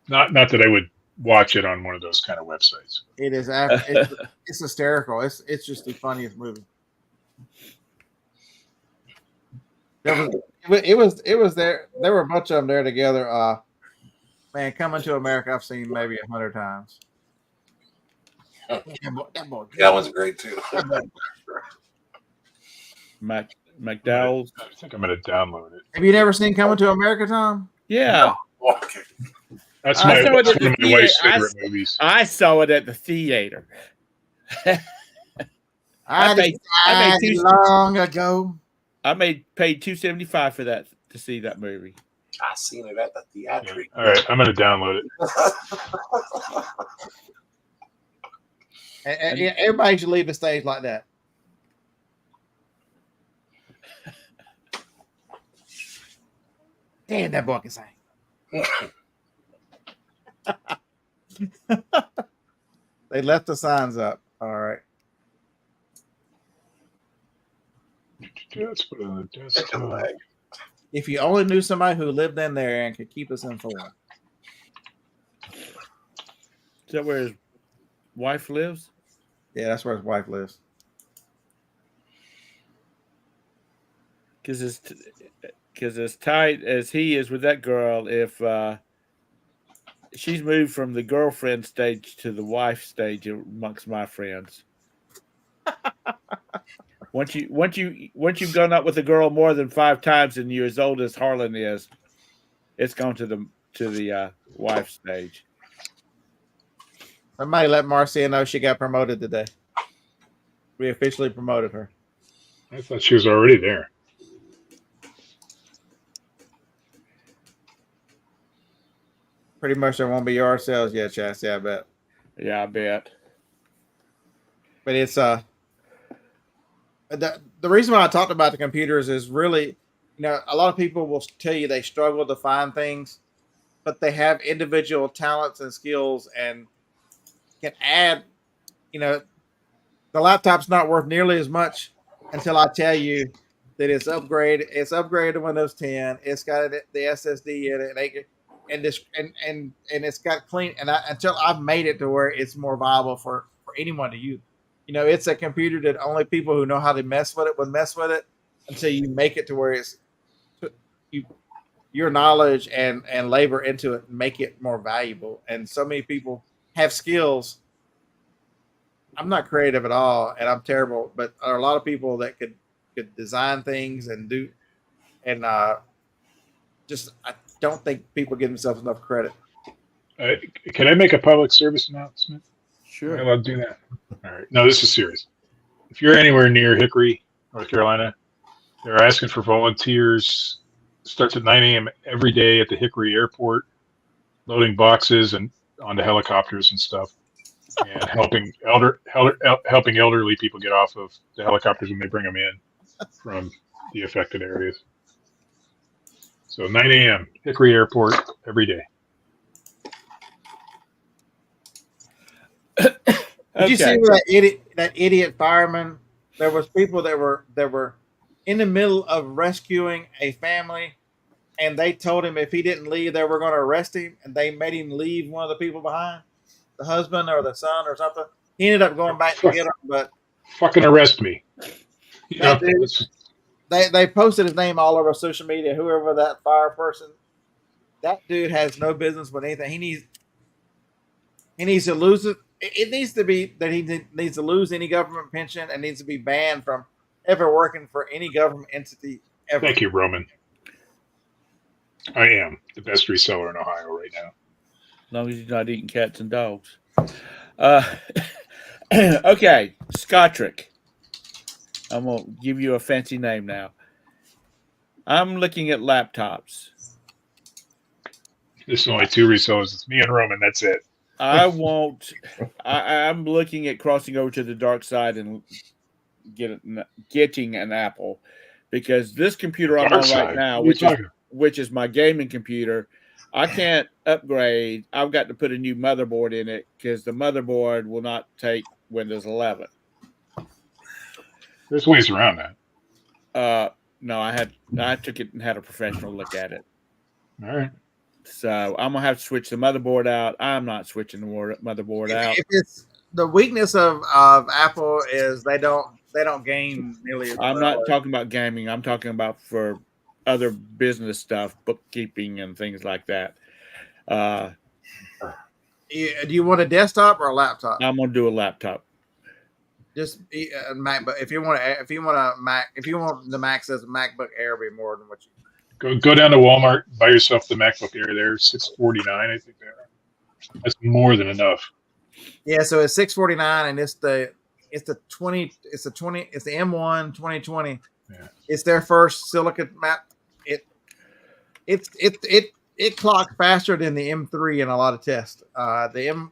not that I would watch it on one of those kind of websites. It is. It's hysterical. It's just the funniest movie. It was there. There were a bunch of them there together. Man, Coming to America, I've seen maybe 100 times. That one's great too. McDowell's. I think I'm going to download it. Have you never seen Coming to America, Tom? Yeah. Okay. That's I one saw it of at the my wife's theater. favorite movies. I saw it at the theater. I paid long ago. I paid $2.75 for that to see that movie. I seen it at the theater. All right, I'm going to download it. And everybody should leave the stage like that. Damn, that boy can sing. They left the signs up. All right. Let's put it on the desktop. If you only knew somebody who lived in there and could keep us informed. Is that where his wife lives? Yeah, that's where his wife lives. Because as tight as he is with that girl, if she's moved from the girlfriend stage to the wife stage amongst my friends. Once you've gone out with a girl more than 5 times and you're as old as Harlan is, it's gone to to the wife stage. Somebody let Marcia know she got promoted today. We officially promoted her. I thought she was already there. Pretty much there won't be yard sales yet, Chassis, I bet. Yeah, I bet. But it's the reason why I talked about the computers is really, a lot of people will tell you they struggle to find things, but they have individual talents and skills and can add, the laptop's not worth nearly as much until I tell you that it's upgraded. It's upgraded to Windows 10. It's got the SSD in it, and it's got clean. And until I've made it to where it's more viable for anyone to use. It's a computer that only people who know how to mess with it would mess with it until you make it to where it's your knowledge and labor into it make it more valuable. And so many people have skills. I'm not creative at all, and I'm terrible. But there are a lot of people that could design things and do, and I don't think people give themselves enough credit. Can I make a public service announcement? Sure. Am I allowed to do that? All right. No, this is serious. If you're anywhere near Hickory, North Carolina, they're asking for volunteers. Starts at 9 a.m. every day at the Hickory Airport, loading boxes and onto helicopters and stuff, and helping elderly people get off of the helicopters when they bring them in from the affected areas. So 9 a.m. Hickory Airport every day. Did you see that idiot fireman? There was people that were in the middle of rescuing a family, and they told him if he didn't leave, they were going to arrest him, and they made him leave one of the people behind, the husband or the son or something. He ended up going back to get him, but fucking arrest me. They posted his name all over social media. Whoever that fire person, that dude has no business with anything. He needs to lose it. It needs to be that he needs to lose any government pension and needs to be banned from ever working for any government entity ever. Thank you, Roman. I am the best reseller in Ohio right now. As long as you're not eating cats and dogs. Okay, Scottrick. I'm going to give you a fancy name now. I'm looking at laptops. There's only two resellers. It's me and Roman. That's it. I'm looking at crossing over to the dark side and getting an Apple, because this computer I'm on right now, which is my gaming computer, I can't upgrade. I've got to put a new motherboard in it because the motherboard will not take Windows 11. There's ways around that. No, I took it and had a professional look at it. All right. So I'm gonna have to switch the motherboard out. I'm not switching the motherboard out. If it's the weakness of Apple is they don't game nearly as well. I'm not talking about gaming. I'm talking about for other business stuff, bookkeeping and things like that. Do you want a desktop or a laptop? I'm gonna do a laptop. Just Mac, but if you want a Mac, if you want the Mac, says MacBook Air be more than what you. Go down to Walmart, buy yourself the MacBook Air there, $649, I think they are. That's more than enough. Yeah, so it's $649, and it's the M1 2020. Yeah. It's their first silicon map. It clocked faster than the M3 in a lot of tests. There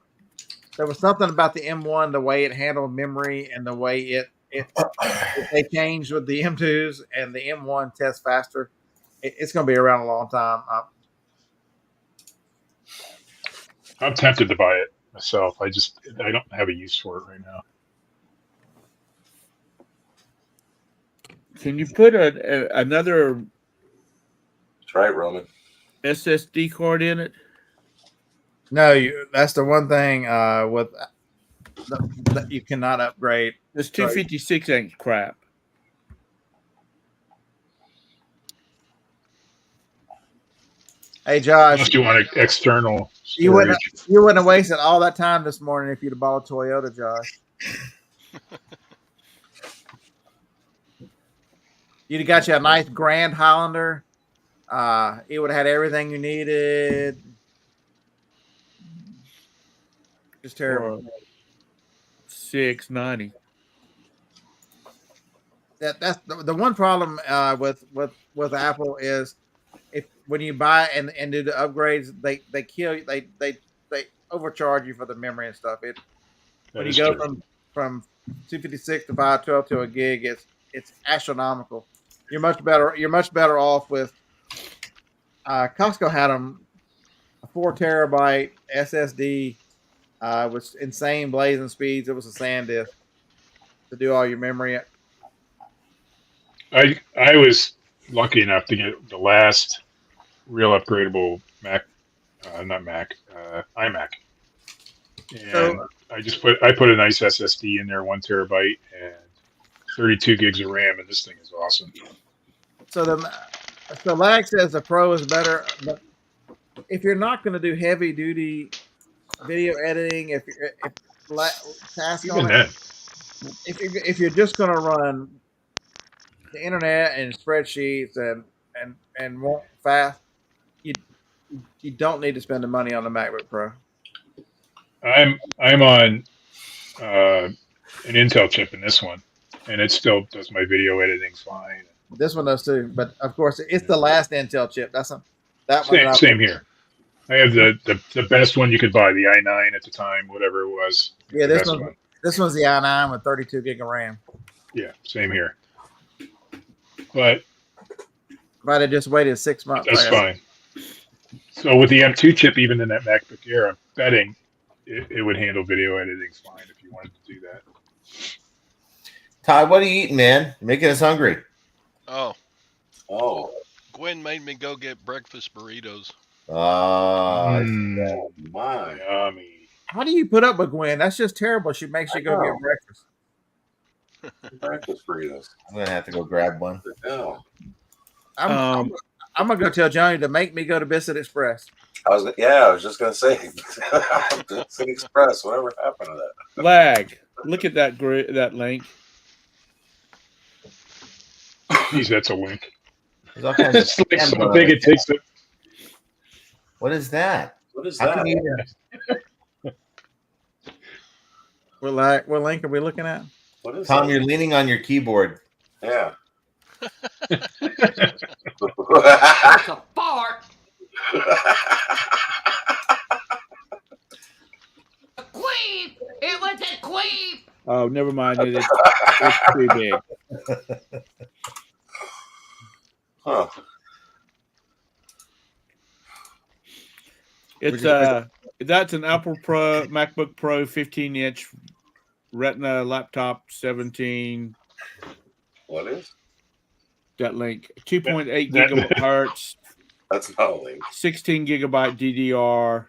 was something about the M1, the way it handled memory and the way they changed with the M2s, and the M1 tests faster. It's going to be around a long time. I'm tempted to buy it myself. I don't have a use for it right now. Can you put another? That's right, Roman. SSD card in it? No, that's the one thing with that you cannot upgrade. This 256-inch crap. Hey, Josh. Unless you want external storage. You wouldn't have wasted all that time this morning if you'd have bought a Toyota, Josh. You'd have got you a nice Grand Highlander. It would have had everything you needed. Just terrible. for $690. That's the one problem with Apple is if when you buy and do the upgrades, they kill you. They overcharge you for the memory and stuff. When you go from 256 to 512 to a gig, it's astronomical. You're much better off with. Costco had them a 4 terabyte SSD with insane blazing speeds. It was a SanDisk to do all your memory. I was lucky enough to get the last real upgradable Mac, not Mac, iMac, and So- I put a nice SSD in there, 1 terabyte and 32 gigs of RAM, and this thing is awesome. So Lag says the Pro is better, but if you're not going to do heavy duty video editing, if task Even on then, it, if you're just going to run the internet and spreadsheets and want fast, you don't need to spend the money on the MacBook Pro. I'm on an Intel chip in this one, and it still does my video editing fine. This one does too, but of course it's the last Intel chip. Same here. I have the best one you could buy, the i9 at the time, whatever it was. Yeah, The this best one. This one's the i9 with 32 gig of RAM. Yeah, same here. But But I just waited 6 months. that's fine. So with the M2 chip, even in that MacBook Air, I'm betting it would handle video editing fine if you wanted to do that. Todd, what are you eating, man? You're making us hungry. Oh, Gwen made me go get breakfast burritos. Oh, my. Yummy. How do you put up with Gwen? That's just terrible. She makes you go get breakfast. Breakfast burritos. I'm gonna have to go grab one. Yeah. I'm gonna go tell Johnny to make me go to Biscuit Express. I was just gonna say Biscuit Express. Whatever happened to that? Lag. Look at that link. Geez, that's a link. There's all kinds of It's like spam so going big on. it takes it. What is that? What is How that? can you- What link are we looking at? What is Tom, that? you're leaning on your keyboard. Yeah. It's a fart. A queef. It was a queef. Oh, never mind. It's too big. Huh. It's that's an Apple Pro MacBook Pro 15-inch Retina laptop 17. What is? That link 2.8 That- gigahertz, That's not a link. 16 gigabyte DDR,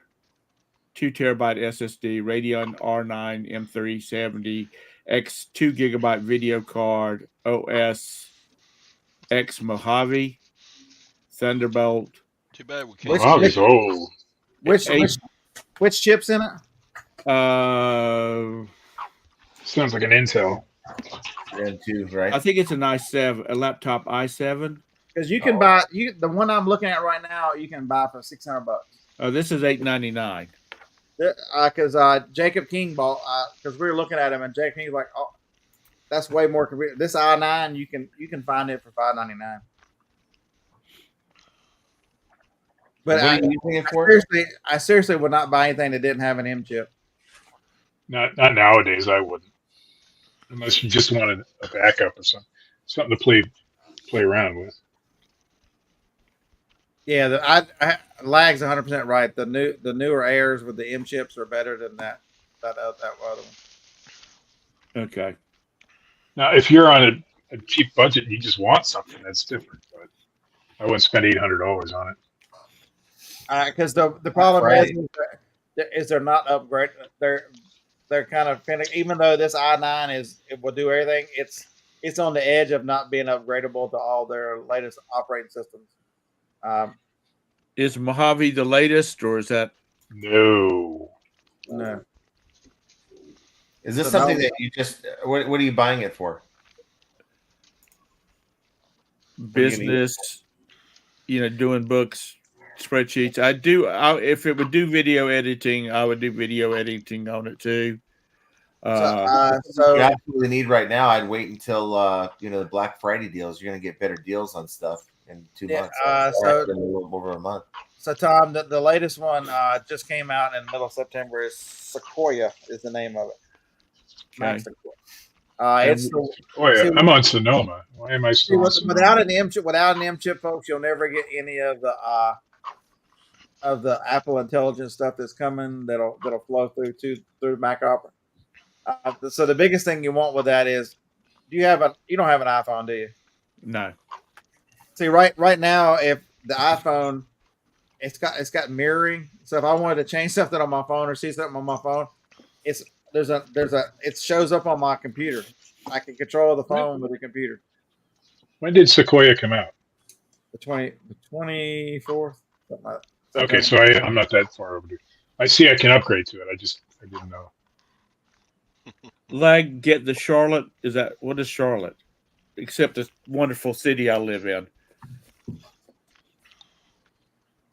2 terabyte SSD, Radeon R9 M370 X 2 gigabyte video card, OS X Mojave, Thunderbolt. Too bad we can't. Which- Wow, it's old. Which chips in it? Sounds like an Intel. Gen 2, right? I think it's an i7, a laptop i7. Because you can buy the one I'm looking at right now. You can buy for $600. This is $899. Because Jacob King bought because we were looking at him and Jacob King's like, oh, that's way more convenient. This i9 you can find it for $599. But What are you using it for? I seriously would not buy anything that didn't have an M chip. Not nowadays. I wouldn't, unless you just wanted a backup or something to play around with. Yeah, Lag's 100% right. The newer Airs with the M chips are better than that other one. Okay. Now, if you're on a cheap budget and you just want something, that's different. But I wouldn't spend $800 on it. Because the problem Right. is they're not upgrade. They're kind of even though this i9 it will do everything. It's on the edge of not being upgradable to all their latest operating systems. Is Mojave the latest, or is that No. No. Is this So something now- that you just? What are you buying it for? business? Doing books. spreadsheets. If it would do video editing, I would do video editing on it too. You absolutely need right now. I'd wait until the Black Friday deals. You're going to get better deals on stuff in 2 months. So a little over a month. So Tom, the latest one just came out in the middle of September. Is Sequoia is the name of it. Okay. It's I'm on Sonoma. Why am I still on Sonoma? without an M chip? Without an M chip, folks, you'll never get any of the Apple Intelligence stuff that's coming. That'll flow through Mac Opera. So the biggest thing you want with that is, you don't have an iPhone, do you? No. See, right now, if the iPhone, it's got mirroring. So if I wanted to change something on my phone or see something on my phone, it shows up on my computer. I can control the phone with the computer. When did Sequoia come out? The 24th. Okay, so I'm not that far overdue. I see I can upgrade to it. I didn't know. Like, get the Charlotte. What is Charlotte? Except this wonderful city I live in.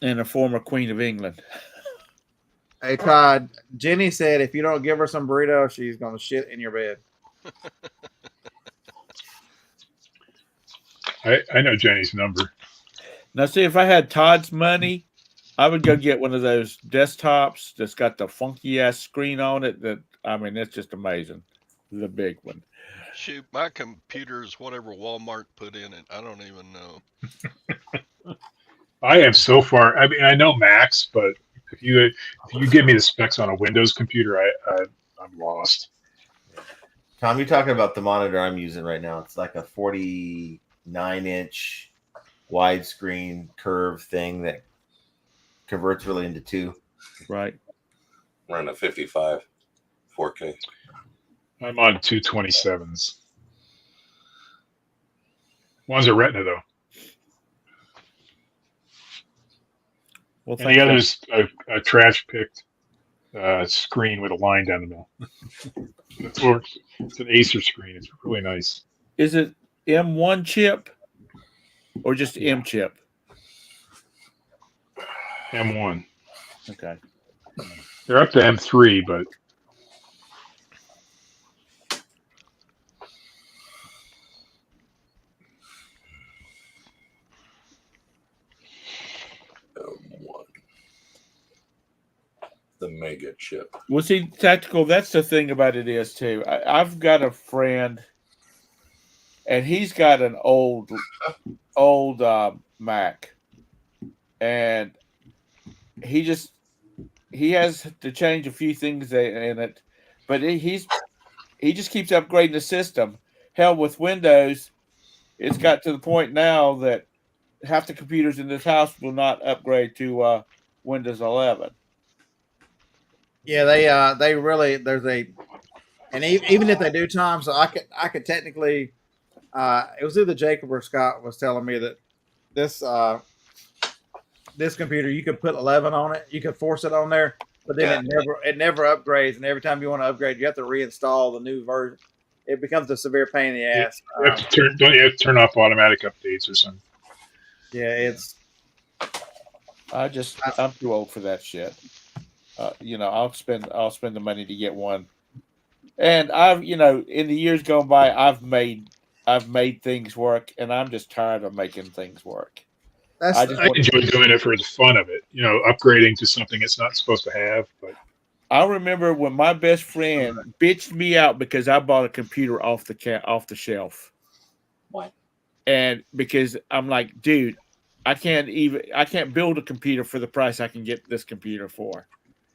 And a former Queen of England. Hey Todd, Jenny said if you don't give her some burrito, she's gonna shit in your bed. I know Jenny's number. Now, see, if I had Todd's money, I would go get one of those desktops that's got the funky ass screen on it. It's just amazing. The big one. Shoot, my computer is whatever Walmart put in it. I don't even know. I am so far. I know Macs, but if you give me the specs on a Windows computer, I'm lost. Tom, you're talking about the monitor I'm using right now. It's like a 49-inch widescreen curve thing that converts really into 2. Right. Run a 55 4K. I'm on 227s. One's a Retina though. Well, and the other's a trash picked screen with a line down the middle. It's an Acer screen. It's really nice. Is it M1 chip or just M chip? M1. Okay. They're up to M3, but the mega chip. Well, see, Tactical, that's the thing about it is, too. I've got a friend, and he's got an old Mac. And he has to change a few things in it, but he just keeps upgrading the system. Hell, with Windows, it's got to the point now that half the computers in this house will not upgrade to Windows 11. Yeah, they really and even if they do, Tom, so I could technically, it was either Jacob or Scott was telling me that this computer, you could put 11 on it, you could force it on there, but then it never upgrades, and every time you want to upgrade, you have to reinstall the new version. It becomes a severe pain in the ass. Don't you have to turn off automatic updates or something? Yeah, I'm too old for that shit. I'll spend the money to get one. And in the years gone by, I've made things work, and I'm just tired of making things work. I enjoy doing it for the fun of it, upgrading to something it's not supposed to have. But I remember when my best friend bitched me out because I bought a computer off the shelf. What? And because I'm like, dude, I can't build a computer for the price I can get this computer for.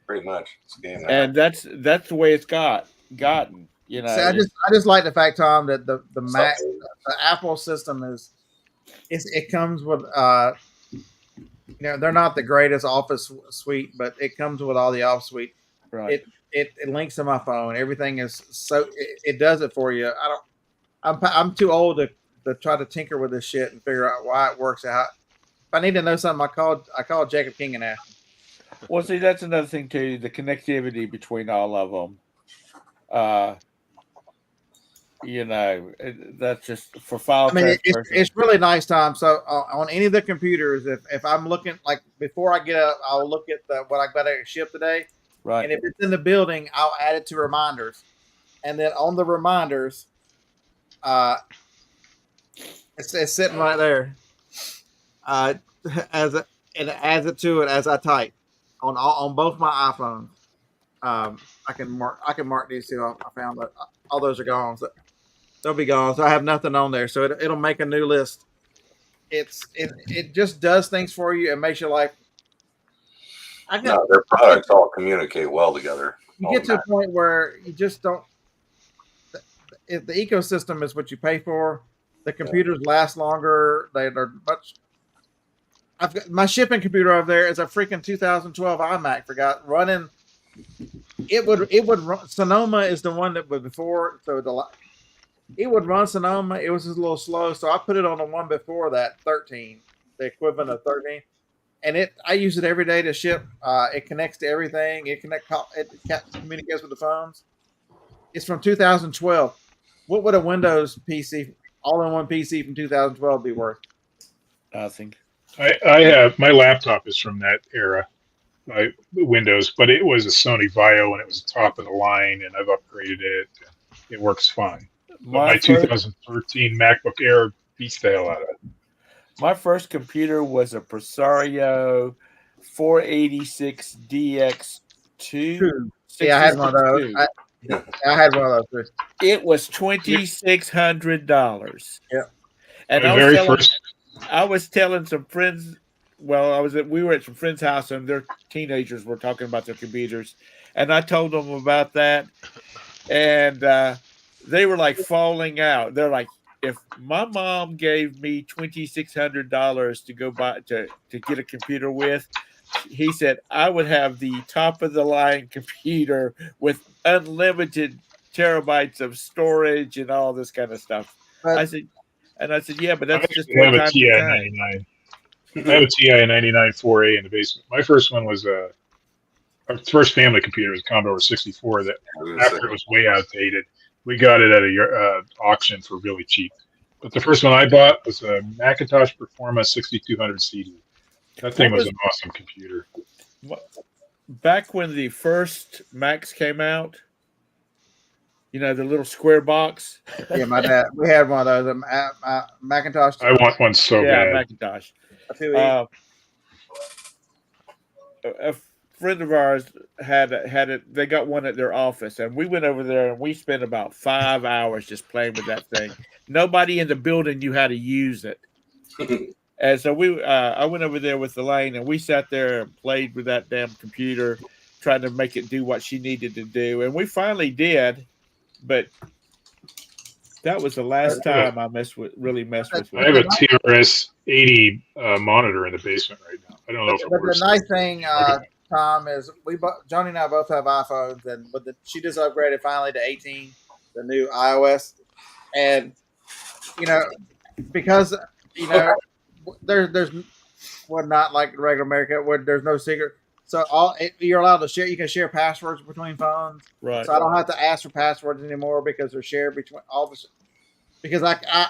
Pretty much. It's a game now. And that's the way it's gotten. See, I just like the fact, Tom, that the Mac, the Apple system it comes with they're not the greatest Office suite, but it comes with all the Office suite. Right. It links to my phone. Everything is it does it for you. I'm too old to try to tinker with this shit and figure out why it works out. If I need to know something, I call Jacob King and ask him. Well, see, that's another thing too, the connectivity between all of them. that's just for file I mean, transfers. it's really nice, Tom. So on any of the computers, if I'm looking, like before I get up, I'll look at what I got to ship today, Right. and if it's in the building, I'll add it to reminders, and then on the reminders, it's sitting right there, and it adds it to it as I type on both my iPhones. I can mark these two. I found that all those are gone. So they'll be gone. So I have nothing on there. So it'll make a new list. It just does things for you and makes your life. No, their products all communicate well together. You get to a point where you just don't. If the ecosystem is what you pay for, the computers last longer. They're much. I've got my shipping computer over there is a freaking 2012 iMac. Forgot running. It would run. Sonoma is the one that was before. So it would run Sonoma. It was just a little slow, so I put it on the one before that, 13, the equivalent of 13, and I use it every day to ship. It connects to everything. It communicates with the phones. It's from 2012. What would a Windows PC, all-in-one PC from 2012 be worth? Nothing. I have my laptop is from that era, my Windows, but it was a Sony Vaio and it was top of the line, and I've upgraded it. It works fine. My 2013 MacBook Air beats the hell out of it. My first computer was a Presario 486 DX2. Yeah, I had one of those. I had one of those too. It was $2,600. Yeah. And I was telling some friends. Well, we were at some friends' house, and their teenagers were talking about their computers, and I told them about that, and they were like falling out. They're like, if my mom gave me $2,600 to go buy to get a computer with, he said I would have the top of the line computer with unlimited terabytes of storage and all this kind of stuff. I said, yeah, but that's just I have a TI 99. I have a TI 99 4A in the basement. My first one was our first family computer was a Commodore 64. That after it was way outdated, we got it at a auction for really cheap. But the first one I bought was a Macintosh Performa 6200 CD. That thing was an awesome computer. Back when the first Macs came out, the little square box. Yeah, my dad. We had one of those. Macintosh. I want one so bad. Yeah, Macintosh. A friend of ours had it. They got one at their office, and we went over there and we spent about 5 hours just playing with that thing. Nobody in the building knew how to use it, and so I went over there with Elaine, and we sat there and played with that damn computer, trying to make it do what she needed to do, and we finally did. But that was the last time I really messed with it. I have a TRS 80 monitor in the basement right now. I don't know if it works. The nice thing, Tom, is Johnny and I both have iPhones, but she just upgraded finally to 18, the new iOS, and because there's not like regular America where there's no secret. So you're allowed to share. You can share passwords between phones. Right. So I don't have to ask for passwords anymore because they're shared between all the. Because the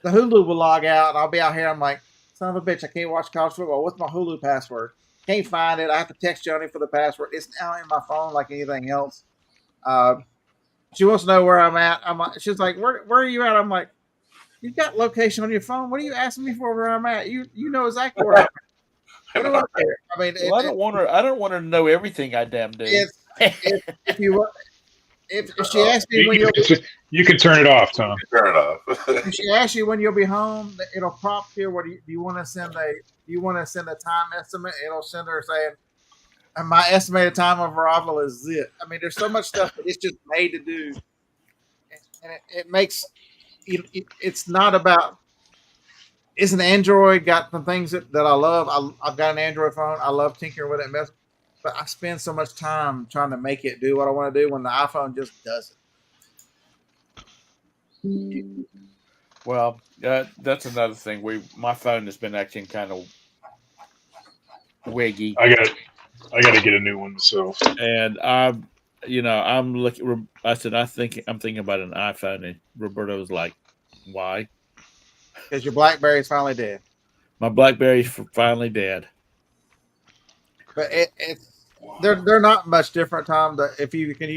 Hulu will log out and I'll be out here. I'm like, son of a bitch, I can't watch college football. What's my Hulu password? Can't find it. I have to text Johnny for the password. It's now in my phone like anything else. She wants to know where I'm at. She's like, where are you at? I'm like, you've got location on your phone. What are you asking me for where I'm at? You know exactly where I'm at. I don't care. I mean, I don't want her to know everything I damn do. If she asks me when you can turn it off, Tom. Turn it off. If she asks you when you'll be home, it'll prompt you. Do you want to send a time estimate? It'll send her saying, and my estimated time of arrival is this. I mean, there's so much stuff that it's just made to do, and it makes it's not about. It's an Android, got some things that I love. I've got an Android phone. I love tinkering with it, but I spend so much time trying to make it do what I want to do when the iPhone just does it. Well, that's another thing. My phone has been acting kind of wiggy. I got to get a new one myself. And I'm looking. I said, I'm thinking about an iPhone, and Roberto was like, "Why?" Because your BlackBerry's finally dead. My BlackBerry's finally dead. But it's they're not much different, Tom. If you can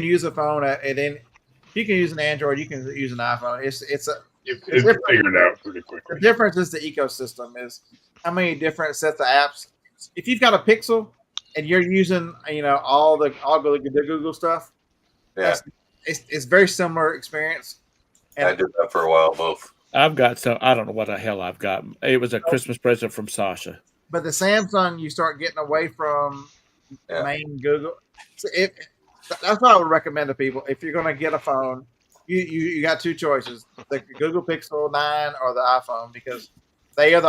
use a phone if you can use an Android, you can use an iPhone. It's a It the figured it out pretty the quickly. difference is the ecosystem is how many different sets of apps. If you've got a Pixel and you're using all the Google stuff, Yeah, it's very similar experience. I And did that for a while. Both. I've got some. I don't know what the hell I've got. It was a Christmas present from Sasha. but the Samsung, you start getting away from Yeah. main Google. So that's what I would recommend to people. If you're going to get a phone, you got two choices: the Google Pixel 9 or the iPhone, because they are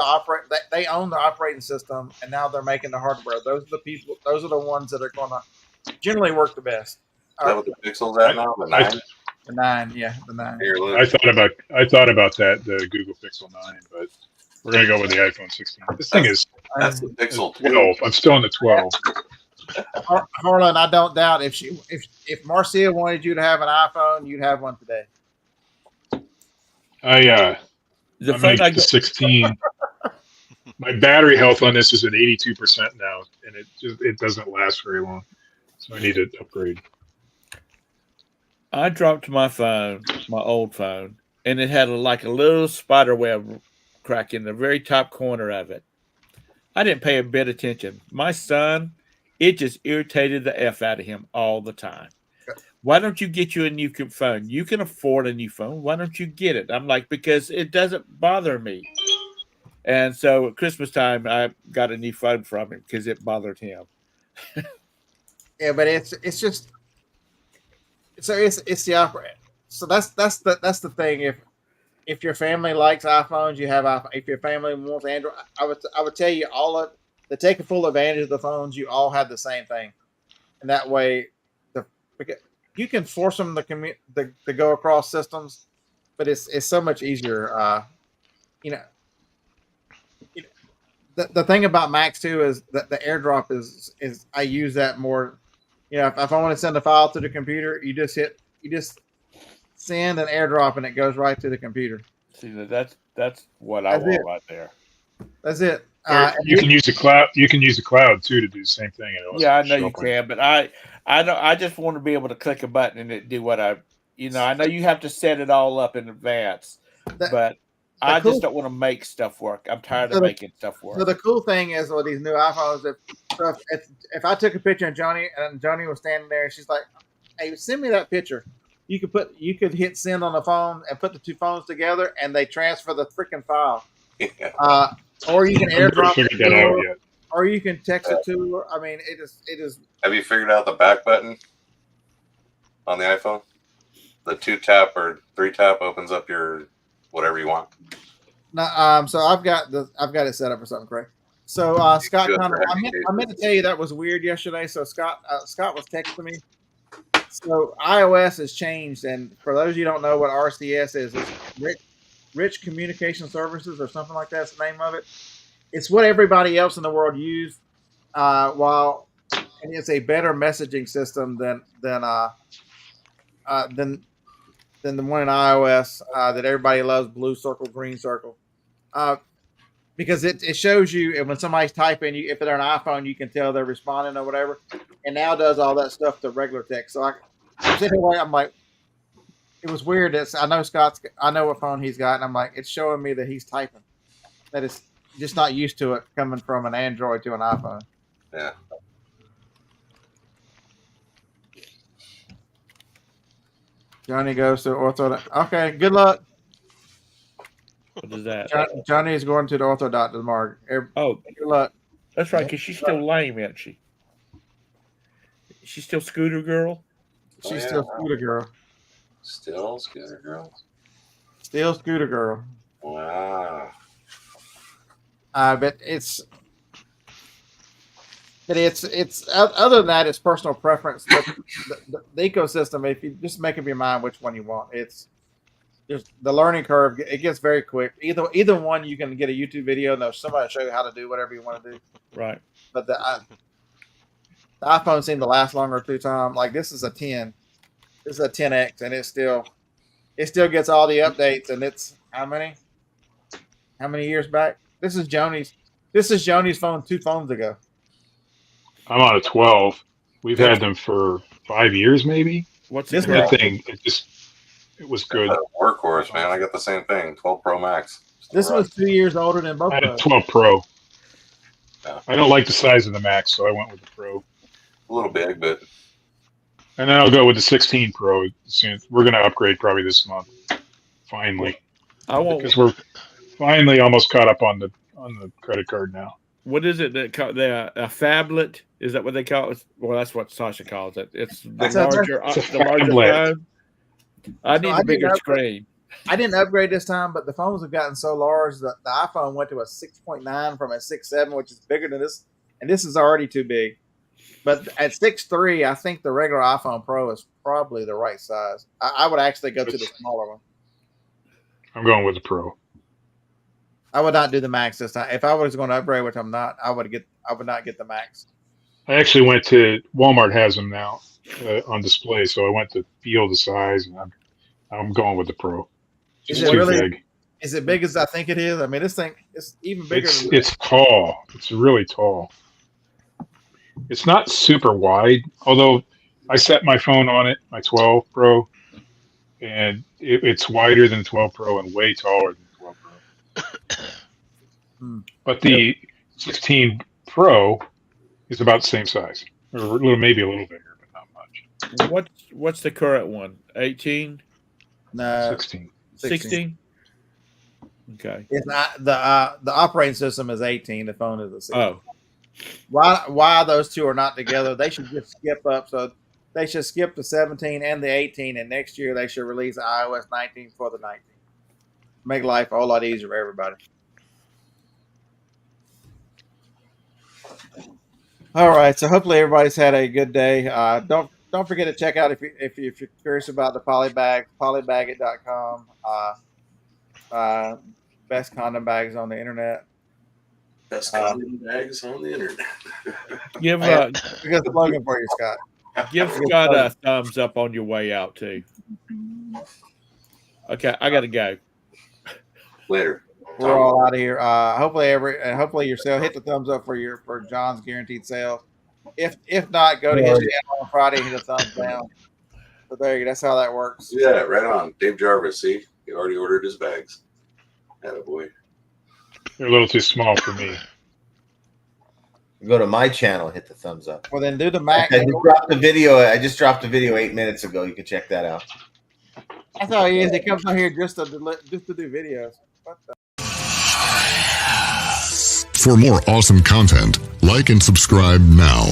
they own the operating system, and now they're making the hardware. Those are the ones that are going to generally work the best. Is that what the Pixel's at now? The 9? The 9, yeah, the 9. Here, look. I thought about that, the Google Pixel 9, but we're gonna go with the iPhone 16. This thing is That's the Pixel 12. I'm still on the 12. Harlan, I don't doubt if Marcia wanted you to have an iPhone, you'd have one today. I'm The gonna phone I get the got, 16. My battery health on this is at 82% now, and it doesn't last very long, so I need to upgrade. I dropped my phone, my old phone, and it had like a little spider web crack in the very top corner of it. I didn't pay a bit of attention. My son, it just irritated the F out of him all the time. Why don't you get you a new phone? You can afford a new phone. Why don't you get it? I'm like, because it doesn't bother me. And so at Christmas time, I got a new phone from him because it bothered him. Yeah, but it's just so it's the operator. So that's the thing. If your family likes iPhones, you have iPhone. If your family wants Android, I would tell you to take a full advantage of the phones. You all have the same thing, and that way, you can force them to go across systems, but it's so much easier. The thing about Macs too is that the AirDrop is I use that more. If I want to send a file to the computer, you just send an AirDrop and it goes right to the computer. See, that's what I want right there. That's it. You can use the cloud. You can use the cloud too to do the same thing. Yeah, I know you can, but I just want to be able to click a button and it do what I know you have to set it all up in advance, but I just don't want to make stuff work. I'm tired of making stuff work. So the cool thing is with these new iPhones, if I took a picture of Johnny and Johnny was standing there, and she's like, "Hey, send me that picture." You could hit send on the phone and put the two phones together, and they transfer the freaking file. Yeah. Or you can AirDrop figured that out yet. or you can text it to her. I mean, it is. Have you figured out the back button on the iPhone? The 2-tap or 3-tap opens up your whatever you want. No, so I've got it set up for something, Craig. So Scott, I meant to tell you that was weird yesterday. So Scott was texting me. So iOS has changed, and for those of you who don't know what RCS is, it's Rich Communication Services or something like that's the name of it. It's what everybody else in the world use, and it's a better messaging system than the one in iOS that everybody loves, blue circle, green circle. Because it shows you, and when somebody's typing, if they're an iPhone, you can tell they're responding or whatever. And now does all that stuff to regular text. So I'm like, it was weird. I know what phone he's got, and I'm like, it's showing me that he's typing. That is just not used to it coming from an Android to an iPhone. Yeah. Johnny goes to ortho. Okay, good luck. What is that? Johnny is going to the ortho doctor tomorrow. Good luck. That's right, because she's still lame, isn't she? She's still Scooter Girl? She's still Scooter Girl. Still Scooter Girl? Still Scooter Girl. Wow. But it's other than that, it's personal preference. But the ecosystem, if you just make up your mind which one you want, it's just the learning curve. It gets very quick. Either one, you can get a YouTube video and somebody show you how to do whatever you want to do. Right. But The iPhone seemed to last longer through time. Like this is a 10. This is a 10X, and it still gets all the updates. And it's how many years back? This is Joni's phone 2 phones ago. I'm on a 12. We've had them for 5 years, maybe. What's This And that thing, it was good. That's a workhorse, man. I got the same thing. 12 Pro Max. This was 2 years older than both I had of a us. 12 Pro. Yeah. I don't like the size of the Max, so I went with the Pro. A little big, but And then I'll go with the 16 Pro. Soon. We're going to upgrade probably this month. Finally. I won't. Because we're finally almost caught up on the credit card now. What is it that a phablet? Is that what they call it? Well, that's what Sasha calls it. It's the larger phablet. phone. I need a bigger screen. I didn't upgrade this time, but the phones have gotten so large that the iPhone went to a 6.9 from a 6.7, which is bigger than this, and this is already too big. But at 6.3, I think the regular iPhone Pro is probably the right size. I would actually go to the smaller one. I'm going with the Pro. I would not do the Max this time. If I was going to upgrade, which I'm not, I would not get the Max. I actually went to Walmart has them now on display, so I went to feel the size, and I'm going with the Pro. Is It's it too really big. Is it big as I think it is? I mean, this thing is even bigger. It's tall. It's really tall. It's not super wide, although I set my phone on it, my 12 Pro, and it's wider than 12 Pro and way taller than 12 Pro. But the 16 Pro is about the same size, or maybe a little bigger, but not much. What's the current one? 18? No, 16. 16? Okay. It's not the operating system is 18. The phone is a 16. Oh, Why those two are not together? They should just skip up. So they should skip the 17 and the 18, and next year they should release iOS 19 for the 19. Make life a whole lot easier for everybody. All right, so hopefully everybody's had a good day. Don't forget to check out if you're curious about the polybag, polybagit.com. Best condom bags on the internet. best condom bags on the internet. give We got a slogan for you, Scott. give Scott a thumbs up on your way out too. Okay, I gotta go. Later. We're all out of here. Hopefully your sale hit the thumbs up for John's guaranteed sale. If not, go to his channel on Friday and hit a thumbs down. So there you go. That's how that works. Yeah, right on. Dave Jarvis, see? He already ordered his bags. Attaboy. They're a little too small for me. Go to my channel, hit the thumbs up. Well, then do the Mac. I just dropped a video 8 minutes ago. You can check that out. That's how he is. He comes on here just to do videos. What the? For more awesome content, like and subscribe now.